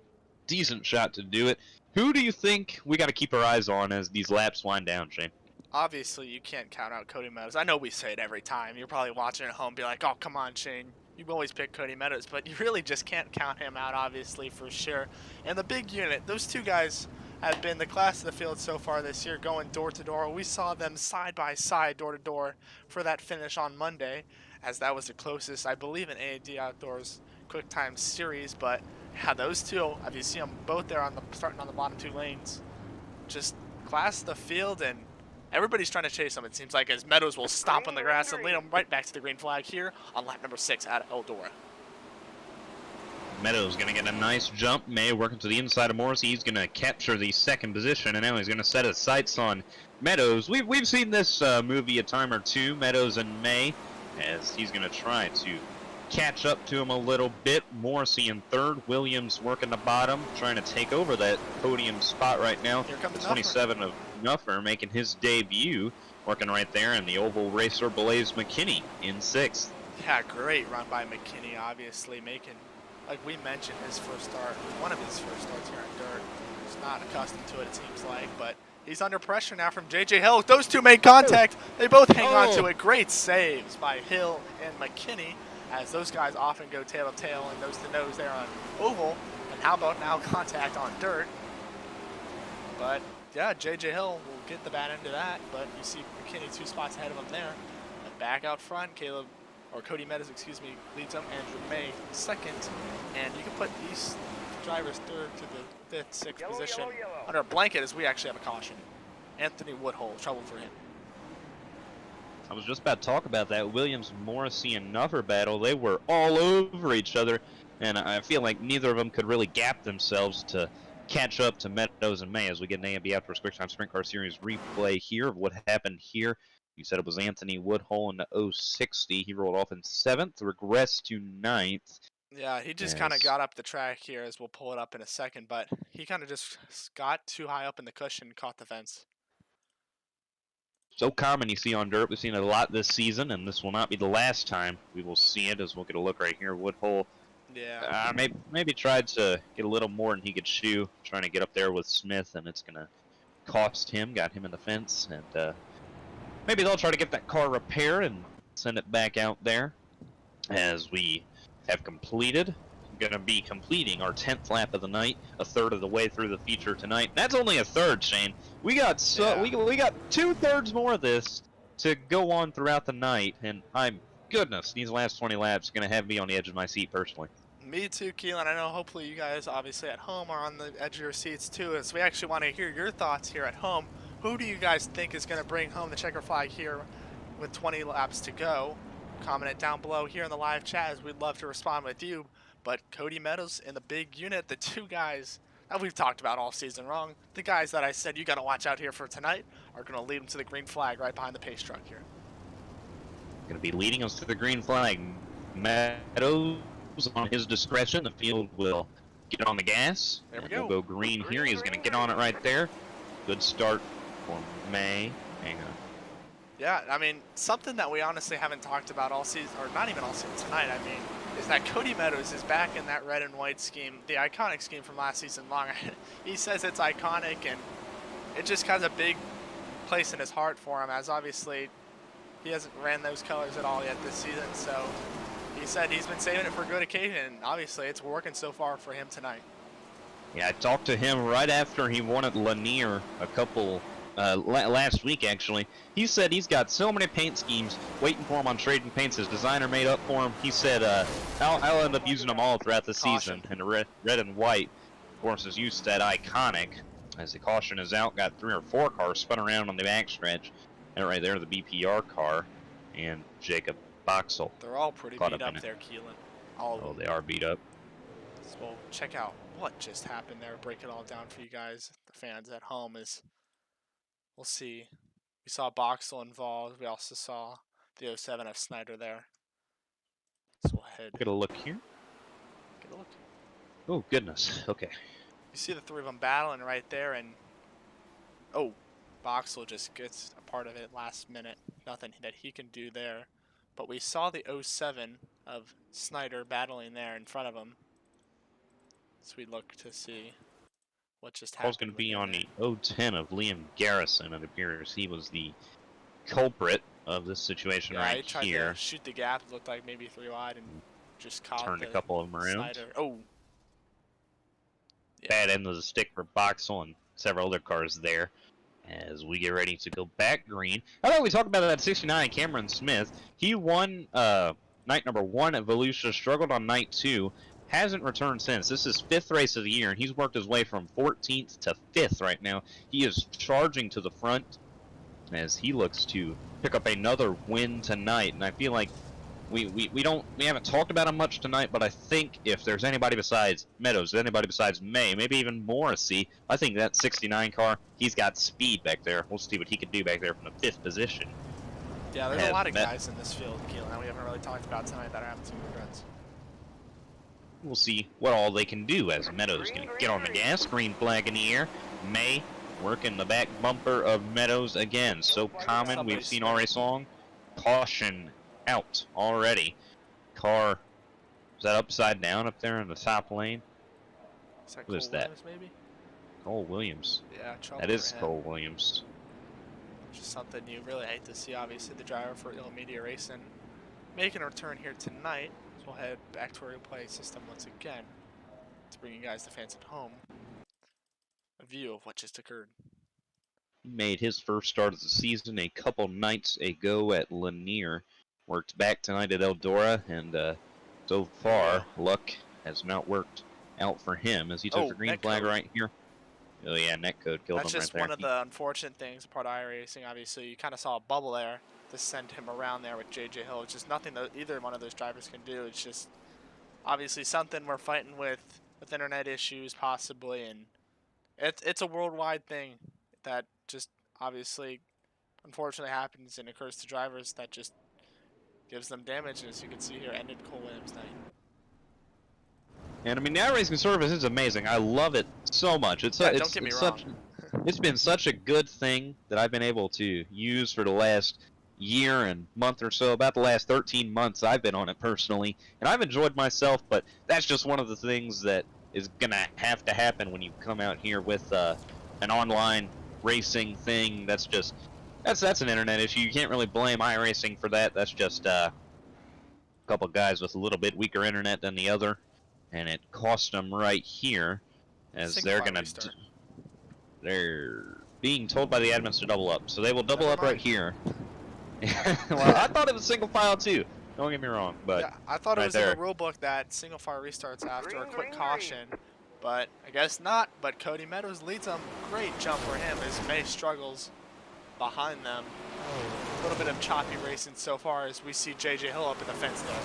decent shot to do it. Who do you think we got to keep our eyes on as these laps wind down, Shane? Obviously, you can't count out Cody Meadows. I know we say it every time. You're probably watching at home and be like, oh, come on, Shane. You always pick Cody Meadows, but you really just can't count him out, obviously, for sure. And the big unit, those 2 guys have been the class of the field so far this year, going door to door. We saw them side by side, door to door, for that finish on Monday, as that was the closest, I believe, in A&D Outdoors Quicktime Series. But yeah, those 2, if you see them both there starting on the bottom 2 lanes, just class the field, and everybody's trying to chase him. It seems like as Meadows will stomp on the grass and lead him right back to the green flag here on lap number 6 at Eldora. Meadows going to get a nice jump. May working to the inside of Morrissey. He's going to capture the second position, and now he's going to set his sights on Meadows. We've seen this movie a time or two, Meadows and May, as he's going to try to catch up to him a little bit. Morrissey in third. Williams working the bottom, trying to take over that podium spot right now. Here comes The 27 of Nuffer making his debut, working right there, and the oval racer Blaze McKinney in 6th. Yeah, great run by McKinney, obviously making, like we mentioned, his first start, one of his first starts here on dirt. He's not accustomed to it, it seems like, but he's under pressure now from J.J. Hill. Those two make contact. They both hang on to it. Great saves by Hill and McKinney, as those guys often go tail of tail and nose to nose there on oval. And how about now contact on dirt? But yeah, J.J. Hill will get the bad end of that, but you see McKinney 2 spots ahead of him there. And back out front, Cody Meadows, leads him. Andrew May second, and you can put these drivers third to the 5th, 6th position under a blanket, as we actually have a caution. Anthony Woodhull, trouble for him. I was just about to talk about that Williams, Morrissey, and Nuffer battle. They were all over each other, and I feel like neither of them could really gap themselves to catch up to Meadows and May as we get an A&B Outdoors Quicktime Sprint Car Series replay here of what happened here. You said it was Anthony Woodhull in the 060. He rolled off in 7th, regressed to 9th. Yeah, he just kind of got up the track here, as we'll pull it up in a second, but he kind of just got too high up in the cushion and caught the fence. So common you see on dirt. We've seen it a lot this season, and this will not be the last time we will see it, as we'll get a look right here. Woodhull maybe tried to get a little more than he could chew, trying to get up there with Smith, and it's going to cost him. Got him in the fence, and maybe they'll try to get that car repaired and send it back out there, as we have completed. Going to be completing our 10th lap of the night, a third of the way through the feature tonight. That's only a third, Shane. We got we got 2/3 more of this to go on throughout the night, and I'm goodness, these last 20 laps are going to have me on the edge of my seat personally. Me too, Kelan. I know hopefully you guys obviously at home are on the edge of your seats too, as we actually want to hear your thoughts here at home. Who do you guys think is going to bring home the checker flag here with 20 laps to go? Comment it down below here in the live chat, as we'd love to respond with you. But Cody Meadows in the big unit, the 2 guys that we've talked about all season long, the guys that I said you got to watch out here for tonight, are going to lead them to the green flag right behind the pace truck here. Going to be leading us to the green flag. Meadows on his discretion. The field will get on the gas. There we go. We'll go green here. He's going to get on it right there. Good start for May. Hang on. Yeah, I mean, something that we honestly haven't talked about all season, or not even all season tonight, I mean, is that Cody Meadows is back in that red and white scheme, the iconic scheme from last season long. He says it's iconic, and it just has a big place in his heart for him, as obviously he hasn't ran those colors at all yet this season. So he said he's been saving it for a good occasion, and obviously it's working so far for him tonight. Yeah, I talked to him right after he won at Lanier a couple last week, actually. He said he's got so many paint schemes waiting for him on Trading Paints. His designer made up for him. He said, I'll end up using them all throughout the season. And the red and white, of course, is used that iconic. As the caution is out, got 3 or 4 cars spun around on the backstretch. And right there, the BPR car and Jacob Boxell. They're all pretty beat up there, Kelan. Oh, they are beat up. So we'll check out what just happened there. Break it all down for you guys, the fans at home. We'll see. We saw Boxell involved. We also saw the 07 of Snyder there. So we'll head. Get a look here. Get a look. Oh, goodness. Okay. You see the 3 of them battling right there, and oh, Boxell just gets a part of it last minute. Nothing that he can do there. But we saw the 07 of Snyder battling there in front of him. So we look to see what just happened. Paul's going to be on the 010 of Liam Garrison. It appears he was the culprit of this situation right he tried here. To shoot the gap. It looked like maybe 3 wide and just caught Turned a couple of them around. Snyder. Oh. Yeah. Bad end of the stick for Boxell and several other cars there. As we get ready to go back green. I thought we talked about that 69 Cameron Smith. He won night number 1 at Volusia, struggled on night 2. hasn't returned since. This is 5th race of the year, and he's worked his way from 14th to 5th right now. He is charging to the front as he looks to pick up another win tonight, and I feel like we haven't talked about him much tonight, but I think if there's anybody besides Meadows, anybody besides May, maybe even Morrissey, I think that 69 car, he's got speed back there. We'll see what he can do back there from the 5th position. Yeah, there's a lot of guys in this field, Kelan, that we haven't really talked about tonight that are having some good runs. We'll see what all they can do as Meadows can get on the gas. Green flag in the air. May working the back bumper of Meadows again. So common, we've seen all race long. Caution out already. Car, is that upside down up there in the top lane? Who is that? Maybe? Cole Williams. Yeah, trouble that is for him. Cole Williams. Just something you really hate to see. Obviously, the driver for Il Media Racing making a return here tonight. So we'll head back to our replay system once again to bring you guys, the fans at home, a view of what just occurred. He made his first start of the season a couple nights ago at Lanier. Worked back tonight at Eldora, and so far, luck has not worked out for him as he took the green flag right here. Oh yeah, netcode killed him right there. That's just one of the unfortunate things part of iRacing. Obviously, you kind of saw a bubble there to send him around there with JJ Hill. It's just nothing that either one of those drivers can do. It's just obviously something we're fighting with internet issues possibly, and it's a worldwide thing that just obviously unfortunately happens and occurs to drivers that just gives them damage, as you can see here, ended Cole Williams' night. And I mean, the iRacing service is amazing. I love it so much. Don't get me wrong. It's been such a good thing that I've been able to use for the last year and month or so. About the last 13 months I've been on it personally, and I've enjoyed myself, but that's just one of the things that is gonna have to happen when you come out here with an online racing thing. That's an internet issue. You can't really blame iRacing for that. That's just a couple guys with a little bit weaker internet than the other, and it cost them right here as they're being told by the admins to double up. So they will double up right here. Well, I thought it was single file too. Don't get me wrong, but yeah, I thought it was in the rule book that single file restarts after a quick caution, but I guess not. But Cody Meadows leads them. Great jump for him as May struggles behind them. A little bit of choppy racing so far as we see JJ Hill up in the fence there.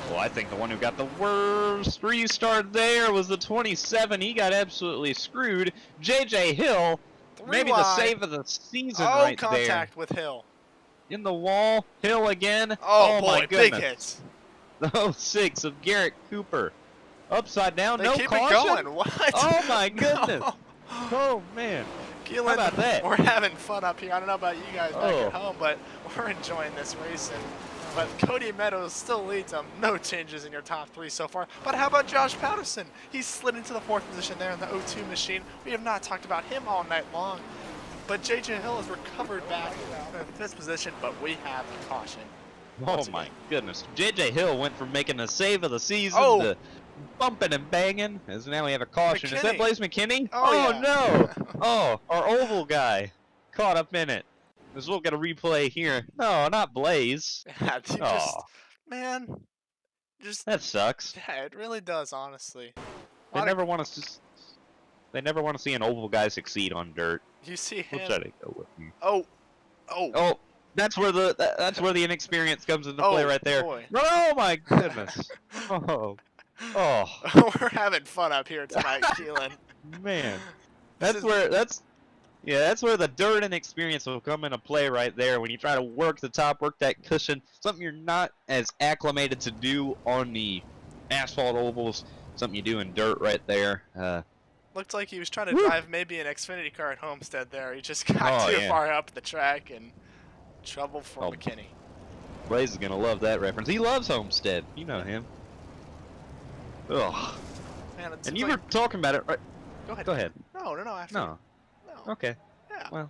Well, I think the one who got the worst restart there was the 27. He got absolutely screwed. JJ Hill, maybe the save of the season right there. Contact with Hill. In the wall, Hill again. Oh boy, my goodness. big hits. The 06 of Garrett Cooper. Upside down, no keep caution. It going. What? Oh my goodness. No. Oh man. Kelan, how about that? We're having fun up here. I don't know about you guys back at home, but we're enjoying this racing. But Cody Meadows still leads them. No changes in your top three so far. But how about Josh Patterson? He's slid into the 4th position there in the O2 machine. We have not talked about him all night long. But JJ Hill has recovered back in the 5th position, but we have a caution. Oh my goodness. JJ Hill went from making a save of the season to bumping and banging, as now we have a caution. McKinney. Is that Blaze McKinney? Oh yeah. No! Oh, our oval guy caught up in it. As we'll get a replay here. No, not Blaze. Yeah, man, that sucks. Yeah, it really does, honestly. They never want to see an oval guy succeed on dirt. You see him. We'll try to go with him. Oh, that's where the inexperience comes into play right there. Boy. Oh my goodness. Oh. We're having fun up here tonight, Kelan. Man. That's where the dirt and experience will come into play right there when you try to work the top, work that cushion, something you're not as acclimated to do on the asphalt ovals, something you do in dirt right there. Looked like he was trying to drive maybe an Xfinity car at Homestead there. He just got too far up the track and trouble for McKinney. Blaze is going to love that reference. He loves Homestead. You know him. Ugh. Man, and you were talking about it, right? Go ahead. No, after. No. Okay. Yeah. Well,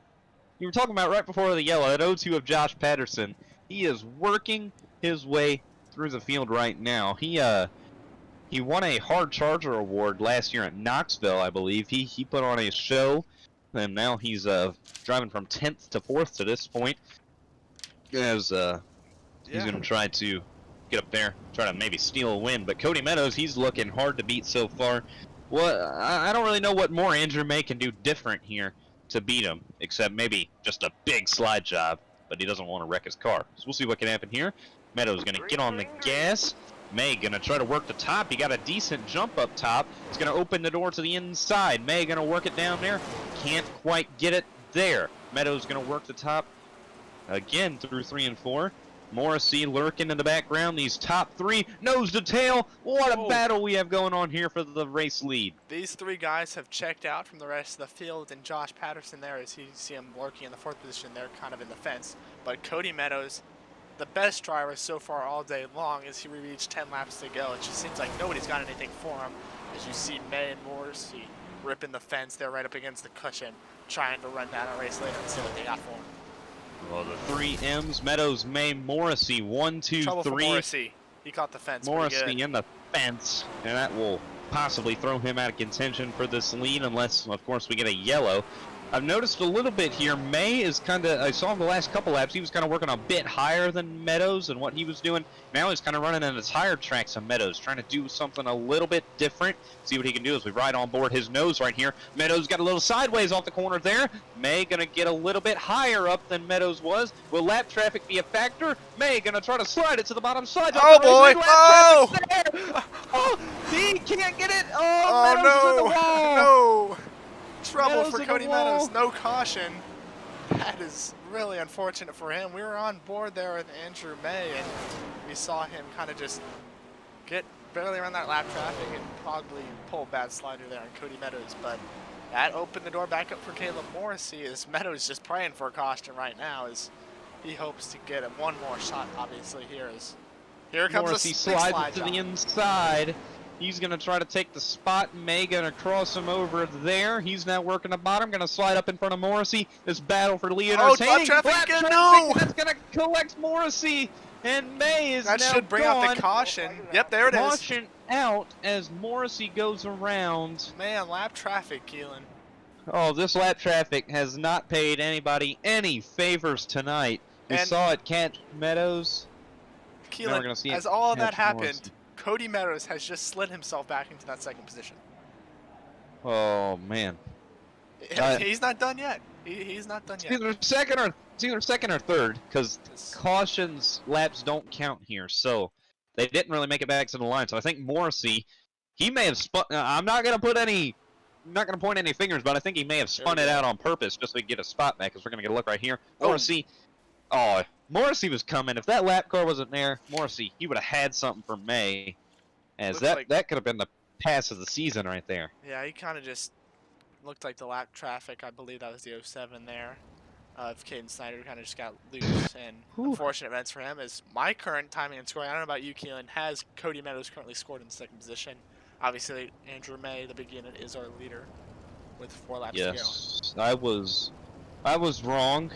you were talking about right before the yellow, at 0-2 of Josh Patterson. He is working his way through the field right now. He won a Hard Charger Award last year at Knoxville, I believe. He put on a show, and now he's driving from 10th to 4th to this point. As he's going to try to get up there, try to maybe steal a win. But Cody Meadows, he's looking hard to beat so far. Well, I don't really know what more Andrew May can do different here to beat him, except maybe just a big slide job, but he doesn't want to wreck his car. So we'll see what can happen here. Meadows going to get on the gas. May going to try to work the top. He got a decent jump up top. He's going to open the door to the inside. May going to work it down there. Can't quite get it there. Meadows going to work the top again through 3 and 4. Morrissey lurking in the background. These top 3, nose to tail. What a battle we have going on here for the race lead. These 3 guys have checked out from the rest of the field, and Josh Patterson there, as you see him lurking in the 4th position there, kind of in the fence. But Cody Meadows, the best driver so far all day long, as he reached 10 laps to go. It just seems like nobody's got anything for him, as you see May and Morrissey ripping the fence. They're right up against the cushion, trying to run down a race later and see what they got for him. Well, the 3 M's, Meadows, May, Morrissey, 1, 2, Trouble 3. for Morrissey. He caught the fence. Morrissey in the fence, and that will possibly throw him out of contention for this lead unless, of course, we get a yellow. I've noticed a little bit here, May is kind of, I saw him the last couple laps, he was kind of working a bit higher than Meadows and what he was doing. Now he's kind of running in his higher tracks on Meadows, trying to do something a little bit different. See what he can do as we ride on board his nose right here. Meadows got a little sideways off the corner there. May going to get a little bit higher up than Meadows was. Will lap traffic be a factor? May going to try to slide it to the bottom side. Oh boy! Oh! He can't get it! Oh, Meadows to the wall! no! Trouble Meadows for in Cody the wall. Meadows. No caution. That is really unfortunate for him. We were on board there with Andrew May, and we saw him kind of just get barely around that lap traffic and probably pull a bad slider there on Cody Meadows. But that opened the door back up for Caleb Morrissey, as Meadows just praying for a caution right now, as he hopes to get one more shot, obviously, here. Here comes Morrissey a big slides slide to job. the inside. He's going to try to take the spot. May going to cross him over there. He's now working the bottom. Going to slide up in front of Morrissey. This battle for lead. Oh, lap traffic again, no! That's going to collect Morrissey. And May is That now should bring gone. out the caution. Yep, there it is. Caution out as Morrissey goes around. Man, lap traffic, Kelan. Oh, this lap traffic has not paid anybody any favors tonight. We And- saw it catch Meadows. Now we're Kelan, gonna see as it all of that catch happened, Morrissey. Cody Meadows has just slid himself back into that 2nd position. Oh, man. He's not done yet. He's not done It's yet. either second or third, because cautions laps don't count here, so they didn't really make it back to the line. So I think Morrissey, he may have spun. I'm not gonna point any fingers, but I think he may have spun it out on purpose just to get a spot back. Because we're gonna get a look right here. Morrissey, Morrissey was coming. If that lap car wasn't there, Morrissey, he would have had something for May, as that could have been the pass of the season right there. Yeah, he kind of just looked like the lap traffic. I believe that was the 07 there. Of Caden Snyder kind of just got loose, and unfortunate events for him. As my current timing and scoring, I don't know about you, Kelan, has Cody Meadows currently scored in 2nd position. Obviously, Andrew May, the big unit, is our leader with 4 laps to go. Yes, I was wrong.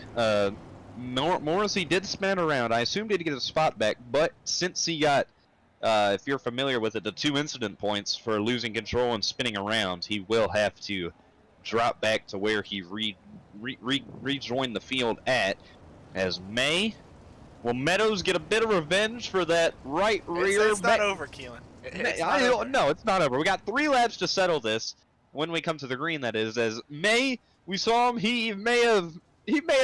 Morrissey did spin around. I assumed he'd get a spot back, but since he got, if you're familiar with it, the 2 incident points for losing control and spinning around, he will have to drop back to where he rejoined the field at. As May, will Meadows get a bit of revenge for that right rear? It's not over, Kelan. No, it's not over. We got 3 laps to settle this. When we come to the green, that is. As May, we saw him. He may have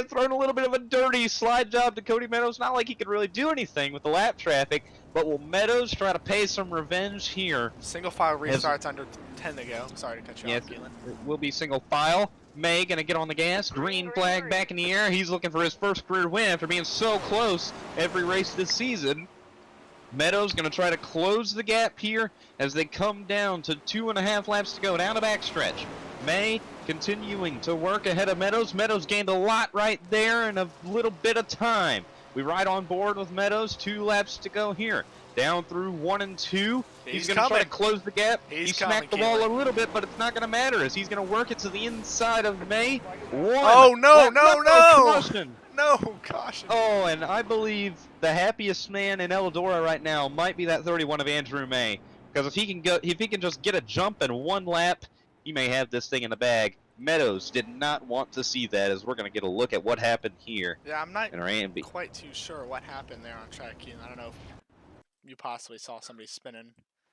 thrown a little bit of a dirty slide job to Cody Meadows. Not like he could really do anything with the lap traffic, but will Meadows try to pay some revenge here? Single file restarts under 10 to go. Sorry to cut you off, Kelan. It will be single file. May gonna get on the gas. Green flag back in the air. He's looking for his first career win after being so close every race this season. Meadows gonna try to close the gap here as they come down to 2.5 laps to go down the backstretch. May continuing to work ahead of Meadows. Meadows gained a lot right there in a little bit of time. We ride on board with Meadows. 2 laps to go here. Down through 1 and 2. He's going to try to close the gap. He smacked the wall a little bit, but it's not going to matter as he's going to work it to the inside of May. Oh, no. Caution. No, caution. Oh, and I believe the happiest man in Eldora right now might be that 31 of Andrew May. Because if he can just get a jump in 1 lap, he may have this thing in the bag. Meadows did not want to see that, as we're going to get a look at what happened here. Yeah, I'm not in our AMB. quite too sure what happened there on track, Kelan. I don't know if you possibly saw somebody spinning.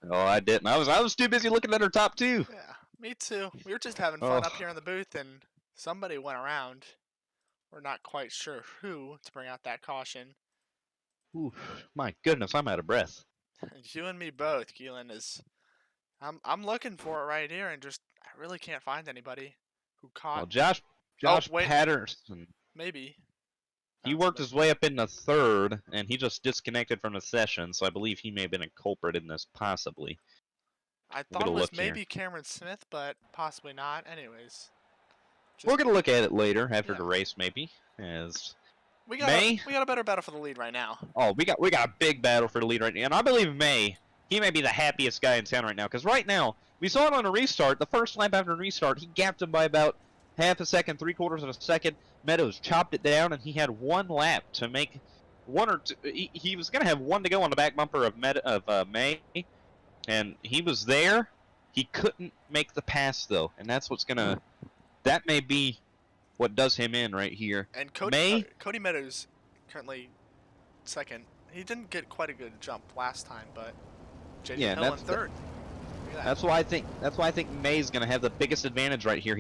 Oh, I didn't. I was too busy looking at her top 2. Yeah, me too. We were just having fun up here in the booth, and somebody went around. We're not quite sure who to bring out that caution. Ooh, my goodness, I'm out of breath. You and me both, Kelan. I'm looking for it right here, and just I really can't find anybody who caught. Well, Josh wait. Patterson. Maybe. He worked his way up in the 3rd, and he just disconnected from the session, so I believe he may have been a culprit in this, possibly. I thought it was maybe Cameron Smith, but possibly not. Anyways. We're going to look at it later, after the race, maybe. As we got a better battle for the lead right now. Oh, we got a big battle for the lead right now, and I believe May, he may be the happiest guy in town right now, because right now, we saw it on a restart, the first lap after restart, he gapped him by about half a second, 3/4 of a second. Meadows chopped it down, and he had 1 lap to make 1 or 2. He was going to have 1 to go on the back bumper of May, and he was there. He couldn't make the pass, though, and that's what's going to... That may be what does him in right here. And Cody Meadows, currently 2nd. He didn't get quite a good jump last time, but JJ Hill in 3rd. That's why I think May's going to have the biggest advantage right here.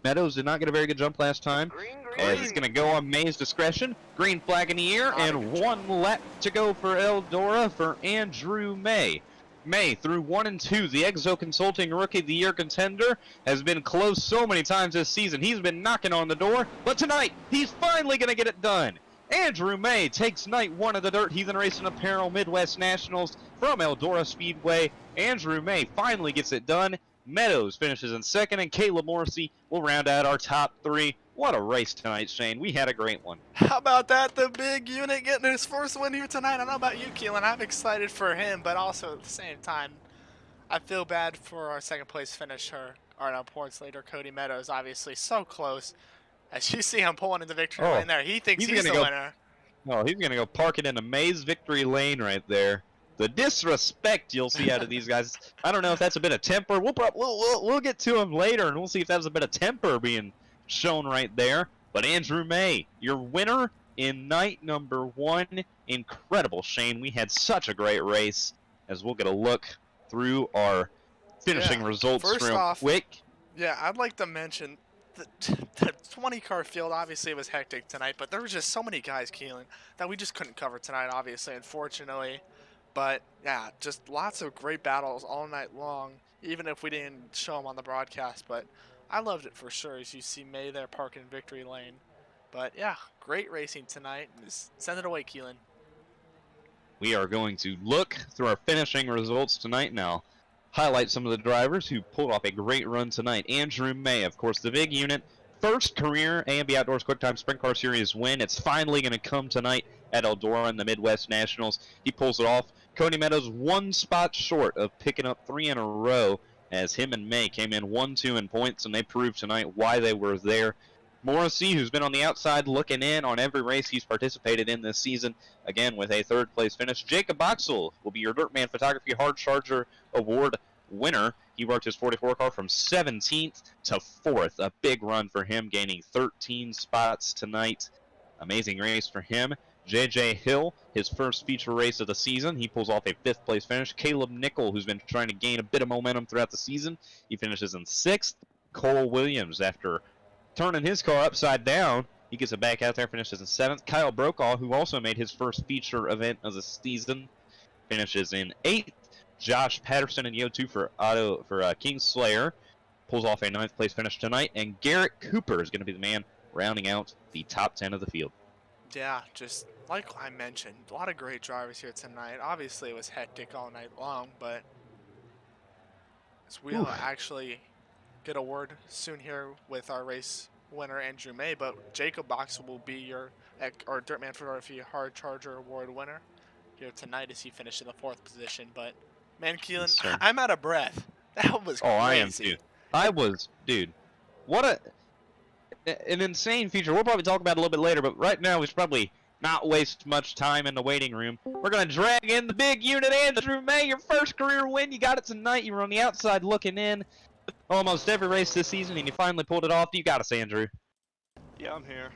Meadows did not get a very good jump last time. Green. He's going to go on May's discretion. Green flag in the air, and 1 lap to go for Eldora for Andrew May. May through 1 and 2, the Exo Consulting Rookie of the Year contender, has been close so many times this season. He's been knocking on the door, but tonight he's finally going to get it done. Andrew May takes night 1 of the Dirt Heathen Racing Apparel Midwest Nationals from Eldora Speedway. Andrew May finally gets it done. Meadows finishes in 2nd, and Caleb Morrissey will round out our top 3. What a race tonight, Shane. We had a great one. How about that? The big unit getting his first win here tonight. I don't know about you, Kelan. I'm excited for him, but also at the same time, I feel bad for our 2nd place finisher, or no, points leader, Cody Meadows. Obviously, so close. As you see him pulling into victory lane there, he thinks he's the winner. Oh, he's going to go park it into May's victory lane right there. The disrespect you'll see out of these guys. I don't know if that's a bit of temper. We'll get to him later, and we'll see if that was a bit of temper being shown right there. But Andrew May, your winner in night number 1. Incredible, Shane. We had such a great race. As we'll get a look through our finishing results real quick. Yeah, I'd like to mention the 20-car field. Obviously, it was hectic tonight, but there were just so many guys, Kelan, that we just couldn't cover tonight, obviously, unfortunately. But, yeah, just lots of great battles all night long, even if we didn't show them on the broadcast. But I loved it for sure, as you see May there parking in victory lane. But, yeah, great racing tonight. Just send it away, Kelan. We are going to look through our finishing results tonight now. Highlight some of the drivers who pulled off a great run tonight. Andrew May, of course, the big unit. First career A&B Outdoors Quicktime Sprint Car Series win. It's finally going to come tonight at Eldora in the Midwest Nationals. He pulls it off. Cody Meadows 1 spot short of picking up 3 in a row, as him and May came in 1-2 in points, and they proved tonight why they were there. Morrissey, who's been on the outside looking in on every race he's participated in this season, again with a 3rd place finish. Jacob Boxell will be your Dirtman Photography Hard Charger Award winner. He worked his 44 car from 17th to 4th. A big run for him, gaining 13 spots tonight. Amazing race for him. JJ Hill, his first feature race of the season, he pulls off a 5th place finish. Caleb Nickel, who's been trying to gain a bit of momentum throughout the season, he finishes in 6th. Cole Williams, after turning his car upside down, he gets it back out there, finishes in 7th. Kyle Brokaw, who also made his first feature event of the season, finishes in 8th. Josh Patterson in Yo2 for Kingslayer pulls off a 9th place finish tonight, and Garrett Cooper is going to be the man rounding out the top 10 of the field. Yeah, just like I mentioned, a lot of great drivers here tonight. Obviously, it was hectic all night long, but we'll actually get a word soon here with our race winner, Andrew May, but Jacob Boxell will be your Dirtman Photography Hard Charger Award winner here tonight as he finished in the 4th position. But, man, Kelan, Yes, I'm out of breath. That was crazy. I am too. I was, dude. What an insane feature. We'll probably talk about it a little bit later, but right now we should probably not waste much time in the waiting room. We're going to drag in the big unit, Andrew May, your first career win. You got it tonight. You were on the outside looking in almost every race this season, and you finally pulled it off. You got us, Andrew. Yeah, I'm here.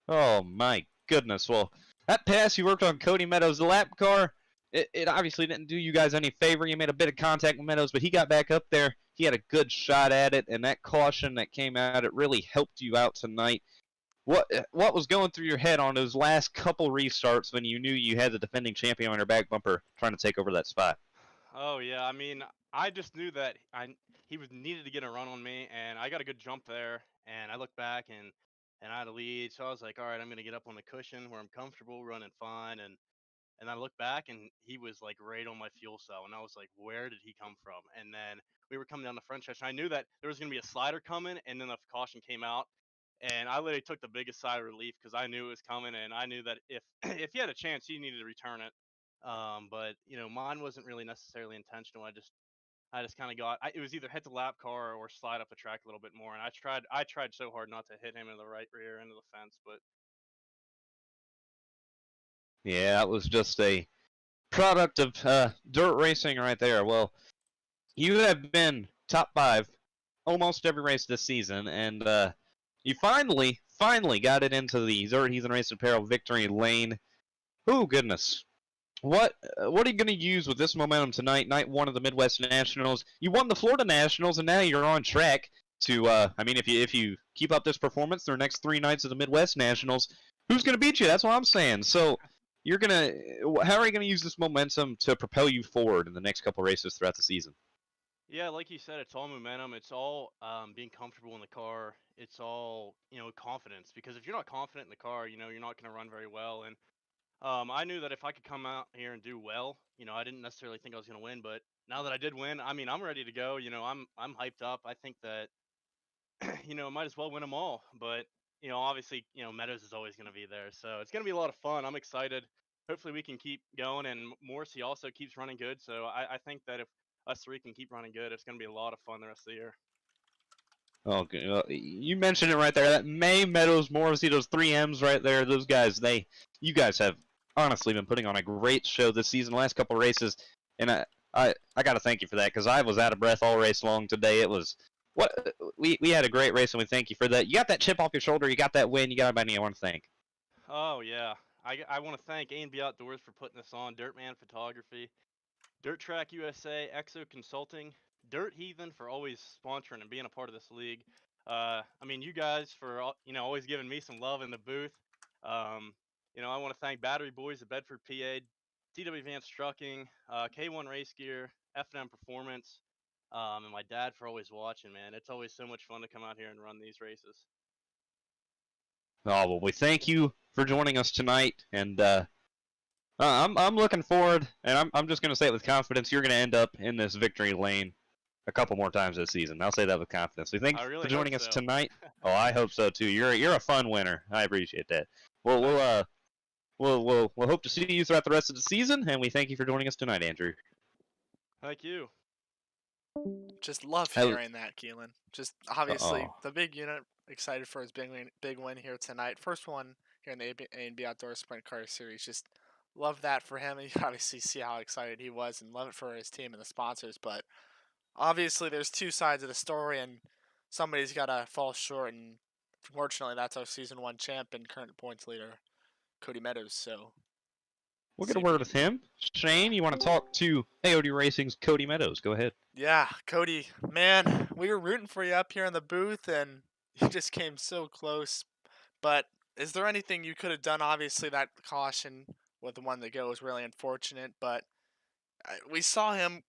Oh, my goodness. Well, that pass you worked on Cody Meadows' lap car, it obviously didn't do you guys any favor. You made a bit of contact with Meadows, but he got back up there. He had a good shot at it, and that caution that came out, it really helped you out tonight. What was going through your head on those last couple restarts when you knew you had the defending champion on your back bumper trying to take over that spot? Oh yeah, I mean, I just knew that he was needed to get a run on me, and I got a good jump there, and I looked back and I had a lead, so I was like, all right, I'm gonna get up on the cushion where I'm comfortable, running fine, and I looked back and he was like right on my fuel cell, and I was like, where did he come from? And then we were coming down the front stretch, and I knew that there was gonna be a slider coming, and then the caution came out, and I literally took the biggest sigh of relief because I knew it was coming, and I knew that if if he had a chance, he needed to return it. But mine wasn't really necessarily intentional. I just kind of it was either hit the lap car or slide up the track a little bit more, and I tried so hard not to hit him in the right rear end of the fence, but Yeah, that was just a product of dirt racing right there. Well, you have been top 5 almost every race this season, and you finally got it into the Zurt Heathen Race Apparel victory lane. Oh goodness. What are you going to use with this momentum tonight, night 1 of the Midwest Nationals? You won the Florida Nationals, and now you're on track to, I mean, if you keep up this performance their next 3 nights of the Midwest Nationals, who's going to beat you? That's what I'm saying. So, how are you going to use this momentum to propel you forward in the next couple races throughout the season? yeah, like you said, it's all momentum. It's all being comfortable in the car. It's all confidence. Because if you're not confident in the car, you're not going to run very well. And I knew that if I could come out here and do well, I didn't necessarily think I was going to win, but now that I did win, I mean, I'm ready to go. I'm hyped up. I think that I might as well win them all. But obviously, Meadows is always going to be there, so it's going to be a lot of fun. I'm excited. Hopefully, we can keep going, and Morrissey also keeps running good. So I think that if us 3 can keep running good, it's going to be a lot of fun the rest of the year. Okay, well, you mentioned it right there. That May, Meadows, Morrissey, those 3Ms right there, those guys, you guys have honestly been putting on a great show this season, the last couple races, and I got to thank you for that because I was out of breath all race long today. It was we had a great race, and we thank you for that. You got that chip off your shoulder, you got that win, you got everybody I want to thank. Oh yeah, I want to thank A&B Outdoors for putting this on, Dirtman Photography, Dirt Track USA, Exo Consulting, Dirt Heathen for always sponsoring and being a part of this league. I mean, you guys for always giving me some love in the booth. I want to thank Battery Boys of Bedford, PA, TW Vance Trucking, K1 Race Gear, F&M Performance, and my dad for always watching. Man, it's always so much fun to come out here and run these races. Oh well, we thank you for joining us tonight, and I'm looking forward, and I'm just gonna say it with confidence. You're gonna end up in this victory lane a couple more times this season. I'll say that with confidence. So thank you for joining us tonight. Oh, I hope so too. You're a fun winner. I appreciate that. We'll hope to see you throughout the rest of the season, and we thank you for joining us tonight, Andrew. Thank you. Just love hearing that, Kelan. Just obviously the big unit, excited for his big win here tonight. First one here in the A&B Outdoor Sprint Car Series. Just love that for him. You obviously see how excited he was, and love it for his team and the sponsors. But obviously, there's 2 sides of the story, and somebody's got to fall short. And fortunately, that's our season 1 champ and current points leader, Cody Meadows. So we'll get a word with him. Shane, you want to talk to AOD Racing's Cody Meadows? Go ahead. Yeah, Cody, man, we were rooting for you up here in the booth, and you just came so close. But is there anything you could have done? Obviously, that caution with the one to go was really unfortunate, but we saw him,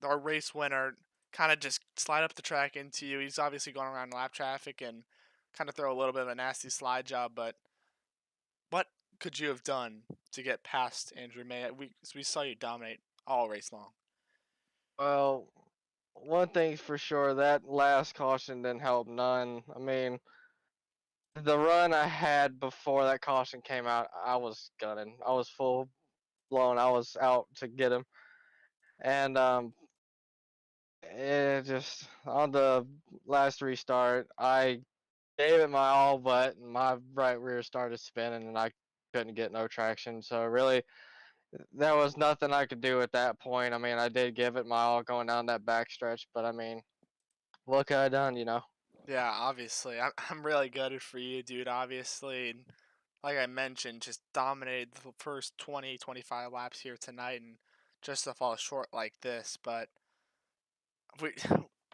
our race winner, kind of just slide up the track into you. He's obviously going around lap traffic and kind of throw a little bit of a nasty slide job, but what could you have done to get past Andrew May? We saw you dominate all race long. Well, one thing's for sure, that last caution didn't help none. I mean, the run I had before that caution came out, I was gunning. I was full blown. I was out to get him. And it just on the last restart, I gave it my all, but my right rear started spinning and I couldn't get no traction. So really, there was nothing I could do at that point. I mean, I did give it my all going down that back stretch, but I mean, what could I done, Yeah, obviously. I'm really gutted for you, dude, obviously. And like I mentioned, just dominated the first 20, 25 laps here tonight, and just to fall short like this. But we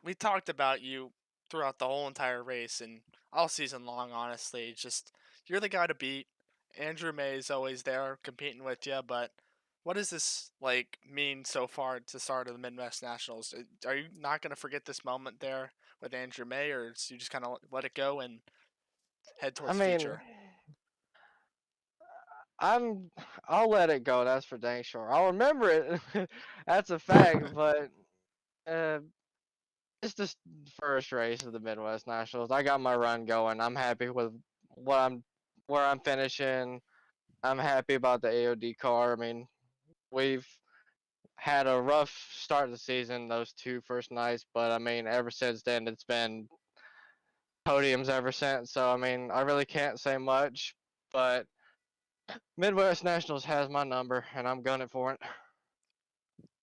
we talked about you throughout the whole entire race and all season long. Honestly, just you're the guy to beat. Andrew May is always there competing with you, but what does this like mean so far to start of the Midwest Nationals? Are you not going to forget this moment there with Andrew May, or you just kind of let it go and head I towards the mean, future? I'll let it go. That's for dang sure. I'll remember it. That's a fact. But uh, it's just the first race of the Midwest Nationals. I got my run going. I'm happy with what I'm where I'm finishing. I'm happy about the AOD car. I mean, we've had a rough start of the season those two first nights, but I mean, ever since then it's been podiums ever since. So I mean, I really can't say much, but Midwest Nationals has my number, and I'm gunning for it.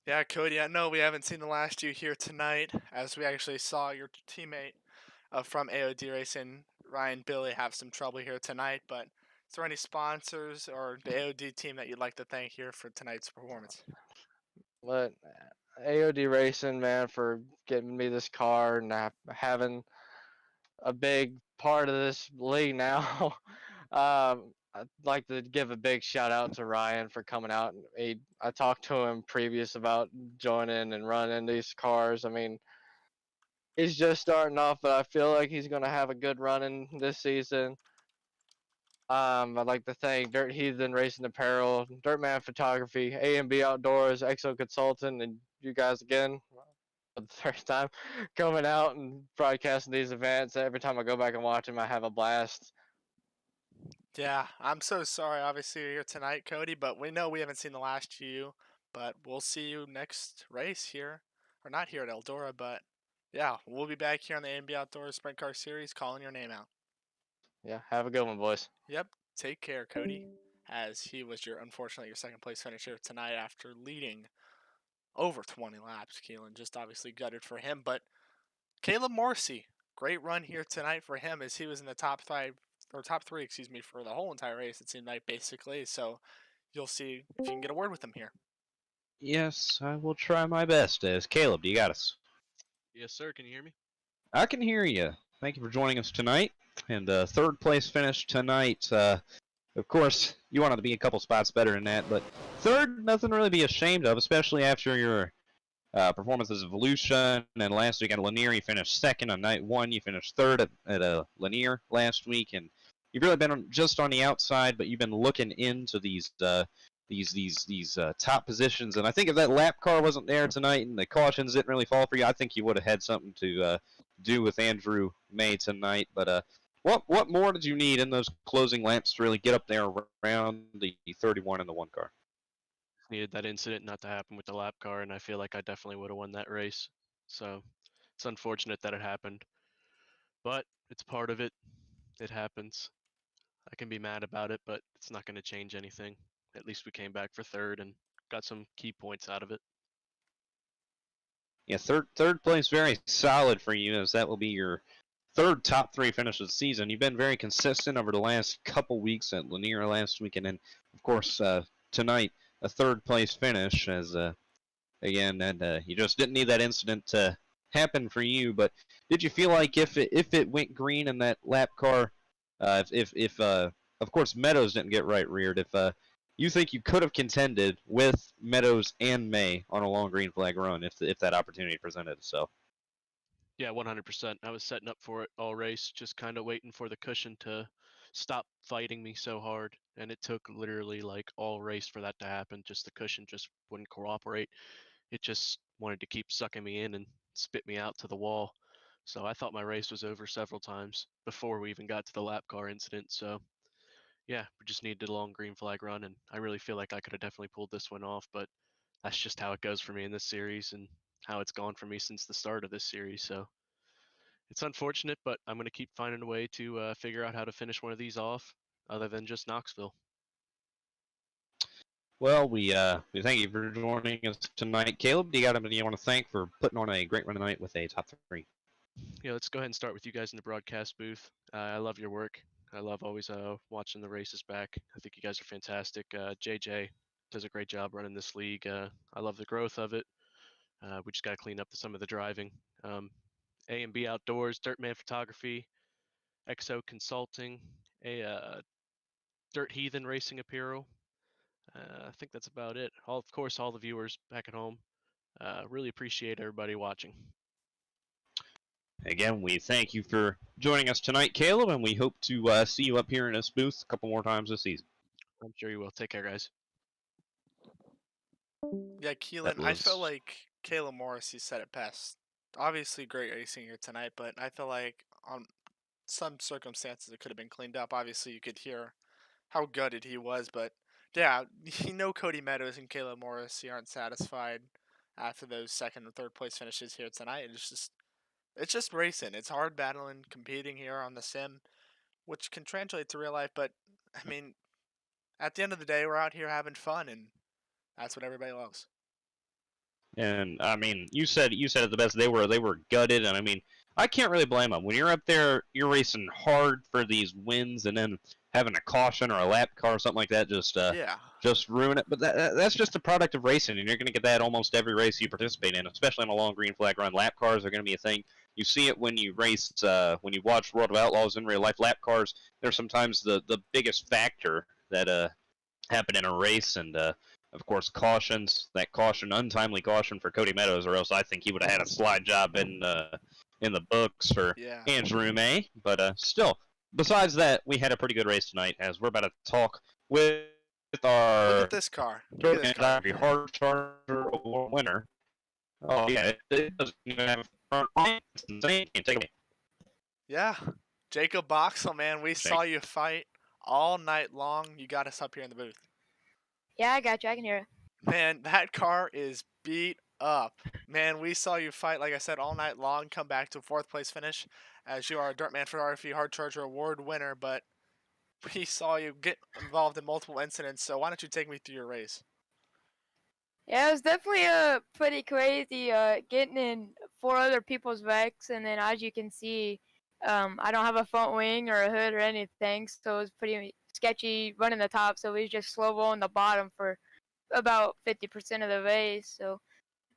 Yeah, Cody, I know we haven't seen the last you here tonight, as we actually saw your teammate from AOD Racing, Ryan Billy, have some trouble here tonight. But is there any sponsors or the AOD team that you'd like to thank here for tonight's performance? But AOD Racing, man, for getting me this car and having a big part of this league now. I'd like to give a big shout out to Ryan for coming out. I talked to him previous about joining and running these cars. I mean, he's just starting off, but I feel like he's going to have a good run in this season. I'd like to thank Dirt Heathen Racing Apparel, Dirtman Photography, A&B Outdoors, Exo Consultant, and you guys again for the third time coming out and broadcasting these events. Every time I go back and watch them, I have a blast. Yeah, I'm so sorry. Obviously, you're here tonight, Cody, but we know we haven't seen the last of you. But we'll see you next race here, or not here at Eldora, but yeah, we'll be back here on the AMB Outdoors Sprint Car Series calling your name out. Yeah, have a good one, boys. Yep, take care, Cody, as he was unfortunately your second place finisher tonight after leading over 20 laps. Kelan just obviously gutted for him, but Caleb Morrissey, great run here tonight for him as he was in the top five or top three, excuse me, for the whole entire race. It seemed like basically. So you'll see if you can get a word with him here. Yes, I will try my best. As Caleb, do you got us? Yes, sir. Can you hear me? I can hear you. Thank you for joining us tonight. And third place finish tonight. Of course, you wanted to be a couple spots better than that, but third, nothing really to be ashamed of, especially after your performances of Volusia and last week at Lanier. You finished second on night one. You finished third at Lanier last week, and you've really been just on the outside, but you've been looking into these top positions. And I think if that lap car wasn't there tonight and the cautions didn't really fall for you, I think you would have had something to do with Andrew May tonight. But what more did you need in those closing laps to really get up there around the 31 and the one car? Needed that incident not to happen with the lap car, and I feel like I definitely would have won that race. So it's unfortunate that it happened, but it's part of it. It happens. I can be mad about it, but it's not going to change anything. At least we came back for third and got some key points out of it. Yeah, third place, very solid for you, as that will be your third top three finish of the season. You've been very consistent over the last couple weeks at Lanier last week, and then, of course, tonight, a third place finish, as, again, and you just didn't need that incident to happen for you. But did you feel like if it went green in that lap car, if of course, Meadows didn't get right reared, if you think you could have contended with Meadows and May on a long green flag run if that opportunity presented itself? Yeah, 100%. I was setting up for it all race, just kind of waiting for the cushion to stop fighting me so hard. And it took literally like all race for that to happen. Just the cushion just wouldn't cooperate. It just wanted to keep sucking me in and spit me out to the wall. So I thought my race was over several times before we even got to the lap car incident. So yeah, we just needed a long green flag run, and I really feel like I could have definitely pulled this one off, but that's just how it goes for me in this series and how it's gone for me since the start of this series. So it's unfortunate, but I'm going to keep finding a way to figure out how to finish one of these off other than just Knoxville. Well, we thank you for joining us tonight. Caleb, do you got anybody you want to thank for putting on a great run tonight with a top three? Yeah, let's go ahead and start with you guys in the broadcast booth. I love your work. I love always watching the races back. I think you guys are fantastic. JJ does a great job running this league. I love the growth of it. We just got to clean up some of the driving. A and B Outdoors, Dirtman Photography, XO Consulting, Dirt Heathen Racing Apparel. I think that's about it. Of course, all the viewers back at home. Really appreciate everybody watching. Again, we thank you for joining us tonight, Caleb, and we hope to see you up here in this booth a couple more times this season. I'm sure you will. Take care, guys. Yeah, That Kelan, I feel was like Caleb Morrissey said it best. Obviously, great racing here tonight, but I feel like on some circumstances it could have been cleaned up. Obviously, you could hear how gutted he was, but yeah, you know Cody Meadows and Caleb Morrissey aren't satisfied after those second and third place finishes here tonight. It's just racing. It's hard battling, competing here on the sim, which can translate to real life. But I mean, at the end of the day, we're out here having fun, and that's what everybody loves. And I mean, you said it the best. They were gutted, and I mean, I can't really blame them. When you're up there, you're racing hard for these wins, and then having a caution or a lap car or something like that Yeah. just ruin it. But that's just a product of racing, and you're going to get that almost every race you participate in, especially on a long green flag run. Lap cars are going to be a thing. You see it when you race, when you watch World of Outlaws in real life. Lap cars, they're sometimes the biggest factor that happen in a race, and of course, cautions. That caution, untimely caution for Cody Meadows, or else I think he would have had a slide job in the books for Yeah. Andrew May. But still, besides that, we had a pretty good race tonight. As we're about to talk with our Look at this car. Look at this car. hard charger award winner. Oh yeah, it doesn't even have a front line. It's insane. Can't take it away. Yeah. Jacob Boxel, man, we saw you fight all night long. You got us up here in the booth. Yeah, I got you. I can hear it. Man, that car is beat up. Man, we saw you fight, like I said, all night long, come back to a fourth place finish as you are a Dirtman Photography Hard Charger Award winner, but we saw you get involved in multiple incidents, so why don't you take me through your race? Yeah, it was definitely pretty crazy getting in 4 other people's wrecks, and then as you can see, I don't have a front wing or a hood or anything, so it was pretty sketchy running the top, so we was just slow rolling the bottom for about 50% of the race. So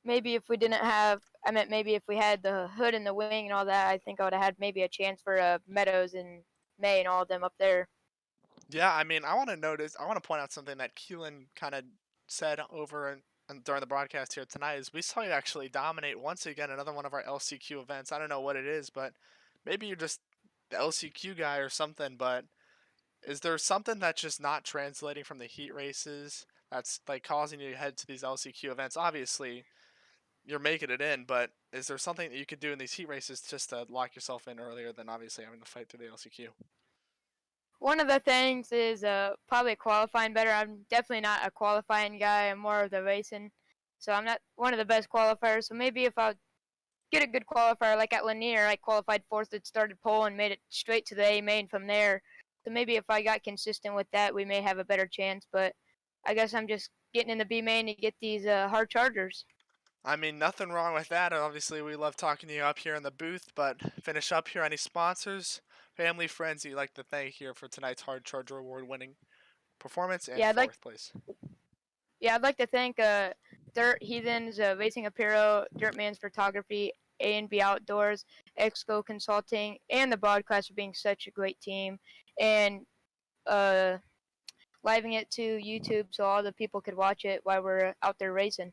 maybe if we didn't have, maybe if we had the hood and the wing and all that, I think I would have had maybe a chance for Meadows and May and all of them up there. Yeah, I mean, I want to point out something that Kelan kind of said over during the broadcast here tonight is we saw you actually dominate once again another one of our LCQ events. I don't know what it is, but maybe you're just the LCQ guy or something, but is there something that's just not translating from the heat races that's like causing you to head to these LCQ events? Obviously, you're making it in, but is there something that you could do in these heat races just to lock yourself in earlier than obviously having to fight through the LCQ? One of the things is probably qualifying better. I'm definitely not a qualifying guy. I'm more of the racing. So I'm not one of the best qualifiers. So maybe if I get a good qualifier, like at Lanier, I qualified fourth and started pole and made it straight to the A main from there. So maybe if I got consistent with that, we may have a better chance. But I guess I'm just getting in the B main to get these hard chargers. I mean, nothing wrong with that. Obviously, we love talking to you up here in the booth, but finish up here. Any sponsors, family, friends you'd like to thank here for tonight's Hard Charger Award winning performance and fourth place? Yeah, I'd like to thank Dirt Heathens, Racing Apparel, Dirtman's Photography, A&B Outdoors, Exco Consulting, and the broadcast for being such a great team, and living it to YouTube so all the people could watch it while we're out there racing.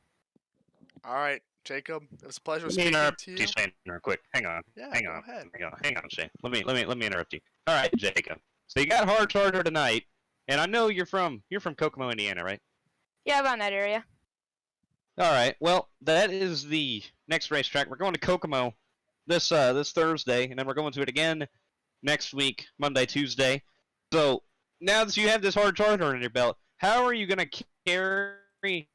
All right, Jacob, it was a pleasure Let me speaking interrupt to you. you, Shane, real quick. Hang on. Yeah, Hang go on. ahead. Hang on, Shane. Let me interrupt you. All right, Jacob. So you got hard charger tonight, and I know you're from Kokomo, Indiana, right? Yeah, around that area. All right. Well, that is the next racetrack. We're going to Kokomo this Thursday, and then we're going to it again next week, Monday, Tuesday. So now that you have this hard charger under your belt, how are you going to carry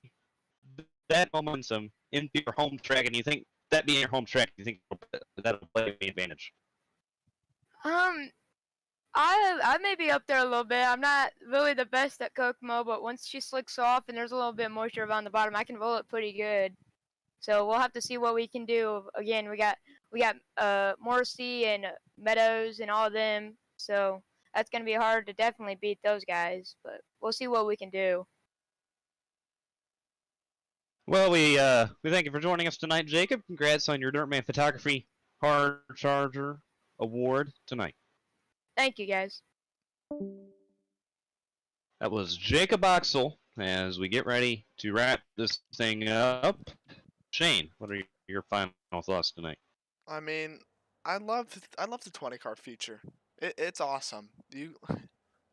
that momentum into your home track? And you think that being your home track, you think that'll play the advantage? I may be up there a little bit. I'm not really the best at Kokomo, but once she slicks off and there's a little bit of moisture around the bottom, I can roll it pretty good. So we'll have to see what we can do. Again, we got Morrissey and Meadows and all of them. So that's going to be hard to definitely beat those guys. But we'll see what we can do. Well, we thank you for joining us tonight, Jacob. Congrats on your Dirtman Photography Hard Charger Award tonight. Thank you, guys. That was Jacob Oxel. As we get ready to wrap this thing up, Shane, what are your final thoughts tonight? I mean, I love the 20 car feature. It's awesome. You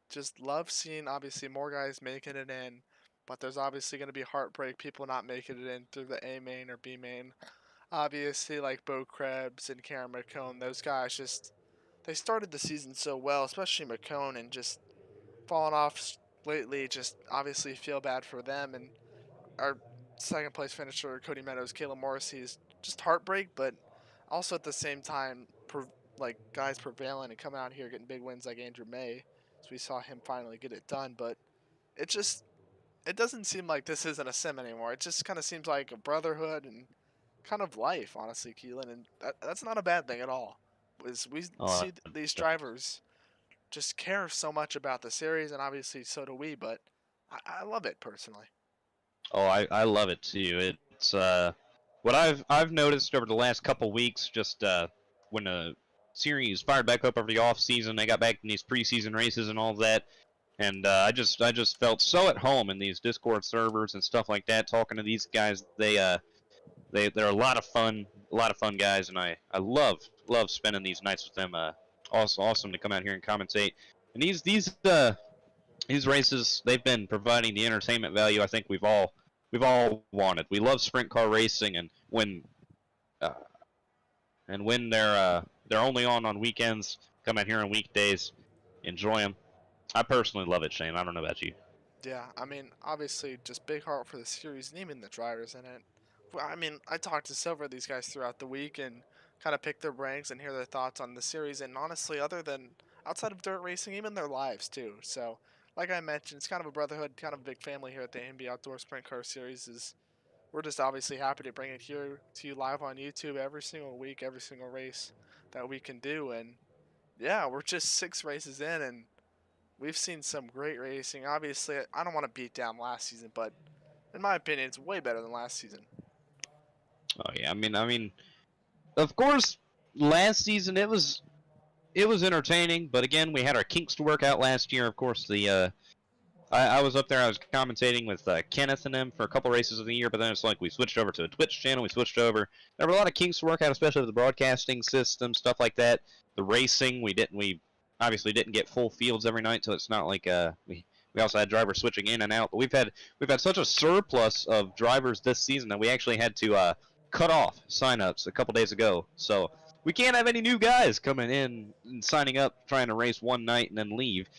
just love seeing obviously more guys making it in, but there's obviously going to be heartbreak people not making it in through the A main or B main. Obviously, like Bo Krebs and Cameron McCone, those guys just they started the season so well, especially McCone, and just falling off lately. Just obviously feel bad for them, and our second place finisher Cody Meadows, Kelan Morrissey is just heartbreak, but also at the same time, like guys prevailing and coming out here getting big wins like Andrew May, so we saw him finally get it done. But it doesn't seem like this isn't a sim anymore. It just kind of seems like a brotherhood and kind of life, honestly, Kelan, and that's not a bad thing at all. Is we see these drivers just care so much about the series, and obviously so do we. But I love it personally. Oh, I love it too. It's what I've noticed over the last couple weeks. Just when the series fired back up over the off season, they got back in these preseason races and all that, and I just felt so at home in these Discord servers and stuff like that. Talking to these guys, they're a lot of fun guys, and I love spending these nights with them. Awesome to come out here and commentate. And these races, they've been providing the entertainment value I think we've all wanted. We love sprint car racing, and when they're only on weekends, come out here on weekdays, enjoy them. I personally love it, Shane. I don't know about you. Yeah, I mean, obviously, just big heart for the series and even the drivers in it. Well, I mean, I talked to several of these guys throughout the week and kind of pick their brains and hear their thoughts on the series. And honestly, other than outside of dirt racing, even their lives too. So, like I mentioned, it's kind of a brotherhood, kind of a big family here at the AMB Outdoor Sprint Car Series. We're just obviously happy to bring it here to you live on YouTube every single week, every single race that we can do. And yeah, we're just 6 races in, and we've seen some great racing. Obviously, I don't want to beat down last season, but in my opinion, it's way better than last season. Oh yeah, I mean, of course, last season it was entertaining, but again, we had our kinks to work out last year. Of course, I was up there, I was commentating with Kenneth and them for a couple races of the year, but then it's like we switched over to a Twitch channel, we switched over. There were a lot of kinks to work out, especially with the broadcasting system, stuff like that. The racing, we obviously didn't get full fields every night, so it's not like we also had drivers switching in and out. But we've had such a surplus of drivers this season that we actually had to cut off signups a couple days ago. So we can't have any new guys coming in and signing up, trying to race one night and then leave.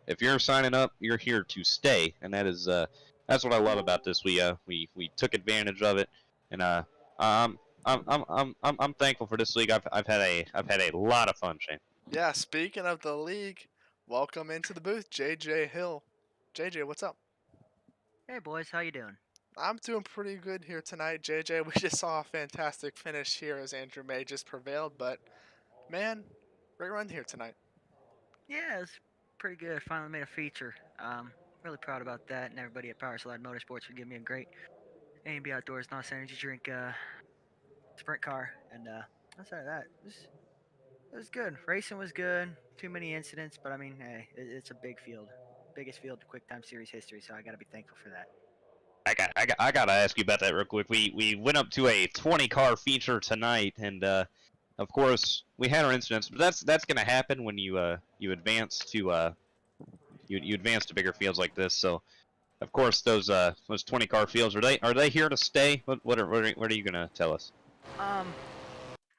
If you're signing up, you're here to stay, and that's what I love about this. We took advantage of it, and I'm thankful for this league. I've had a lot of fun, Shane. Yeah, speaking of the league, welcome into the booth, JJ Hill. JJ, what's up? Hey boys, how you doing? I'm doing pretty good here tonight, JJ. We just saw a fantastic finish here as Andrew May just prevailed, but man, great run here tonight. Yeah, it's pretty good. Finally made a feature. Really proud about that, and everybody at Power Slide Motorsports for giving me a great A&B Outdoors NOS Energy Drink sprint car, and outside of that, it was good. Racing was good. Too many incidents, but I mean, hey, it's a big field, biggest field in Quicktime Series history, so I got to be thankful for that. I gotta ask you about that real quick. We went up to a 20-car feature tonight, and of course we had our incidents, but that's gonna happen when you advance to you advance to bigger fields like this. So of course those 20-car fields, are they here to stay? What are you gonna tell us?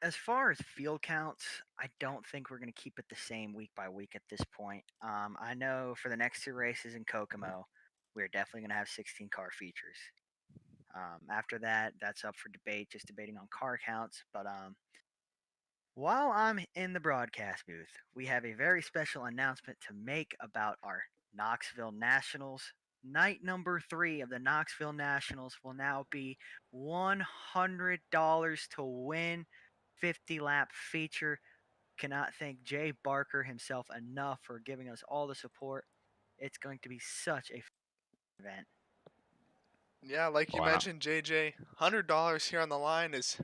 As far as field counts, I don't think we're going to keep it the same week by week at this point. I know for the next 2 races in Kokomo, we're definitely going to have 16 car features. After that, that's up for debate, just debating on car counts. But while I'm in the broadcast booth, we have a very special announcement to make about our Knoxville Nationals. Night number 3 of the Knoxville Nationals will now be $100 to win 50-lap feature. cannot thank Jay Barker himself enough for giving us all the support. It's going to be such a event. Yeah, like you Wow. mentioned, JJ, $100 here on the line is,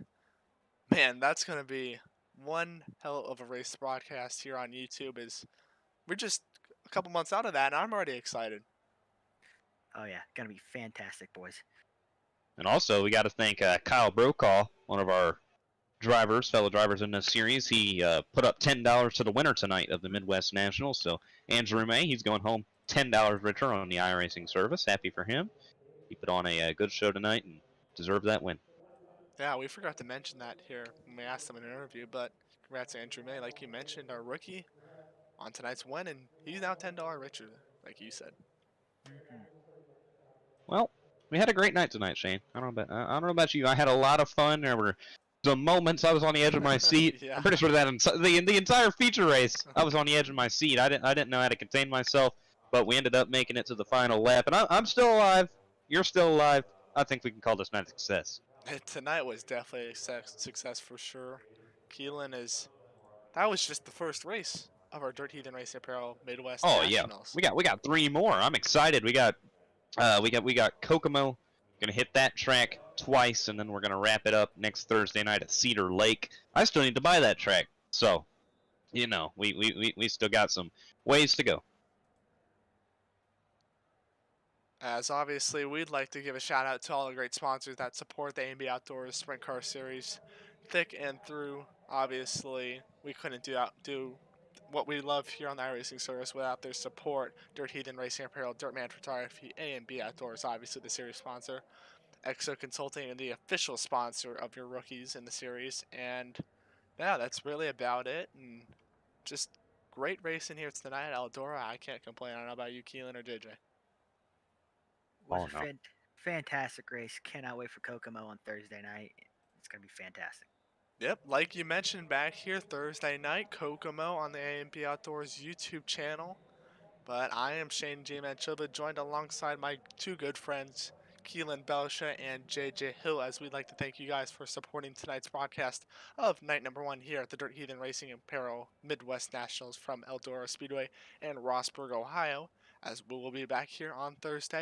man, that's gonna be one hell of a race broadcast here on YouTube. We're just a couple months out of that, and I'm already excited. Oh yeah, gonna be fantastic, boys. And also, we got to thank Kyle Brokaw, one of our fellow drivers in this series. He put up $10 to the winner tonight of the Midwest Nationals. So Andrew May, he's going home $10 richer on the iRacing service. Happy for him. He put on a good show tonight and deserved that win. Yeah, we forgot to mention that here when we asked him in an interview, but congrats to Andrew May. Like you mentioned, our rookie on tonight's win, and he's now $10 richer, like you said. Mhm. Well, we had a great night tonight, Shane. I don't know about you. I had a lot of fun. There were some moments I was on the edge of my seat. Yeah. I'm pretty sure that the entire feature race, I was on the edge of my seat. I didn't know how to contain myself, but we ended up making it to the final lap, and I'm still alive. You're still alive. I think we can call this night a success. Tonight was definitely a success for sure. That was just the first race of our Dirt Heathen Racing Apparel Midwest Oh yeah, Nationals. we got 3 more. I'm excited. We got Kokomo. Gonna hit that track twice, and then we're gonna wrap it up next Thursday night at Cedar Lake. I still need to buy that track, so we still got some ways to go. As obviously, we'd like to give a shout out to all the great sponsors that support the A&B Outdoors Sprint Car Series, thick and through. Obviously, we couldn't do what we love here on the iRacing service without their support. Dirt Heathen Racing Apparel, Dirtman Photography, A&B Outdoors, obviously the series sponsor. EXO Consulting, and the official sponsor of your rookies in the series. And yeah, that's really about it. And just great racing here tonight at Eldora. I can't complain. I don't know about you, Kelan or JJ. Was Oh, a no. fantastic race. Cannot wait for Kokomo on Thursday night. It's gonna be fantastic. Yep, like you mentioned back here, Thursday night, Kokomo on the A&P Outdoors YouTube channel. But I am Shane DiMantova, joined alongside my two good friends, Kelan Belsha and JJ Hill, as we'd like to thank you guys for supporting tonight's broadcast of night number 1 here at the Dirt Heathen Racing Apparel Midwest Nationals from Eldora Speedway and Rossburg, Ohio, as we will be back here on Thursday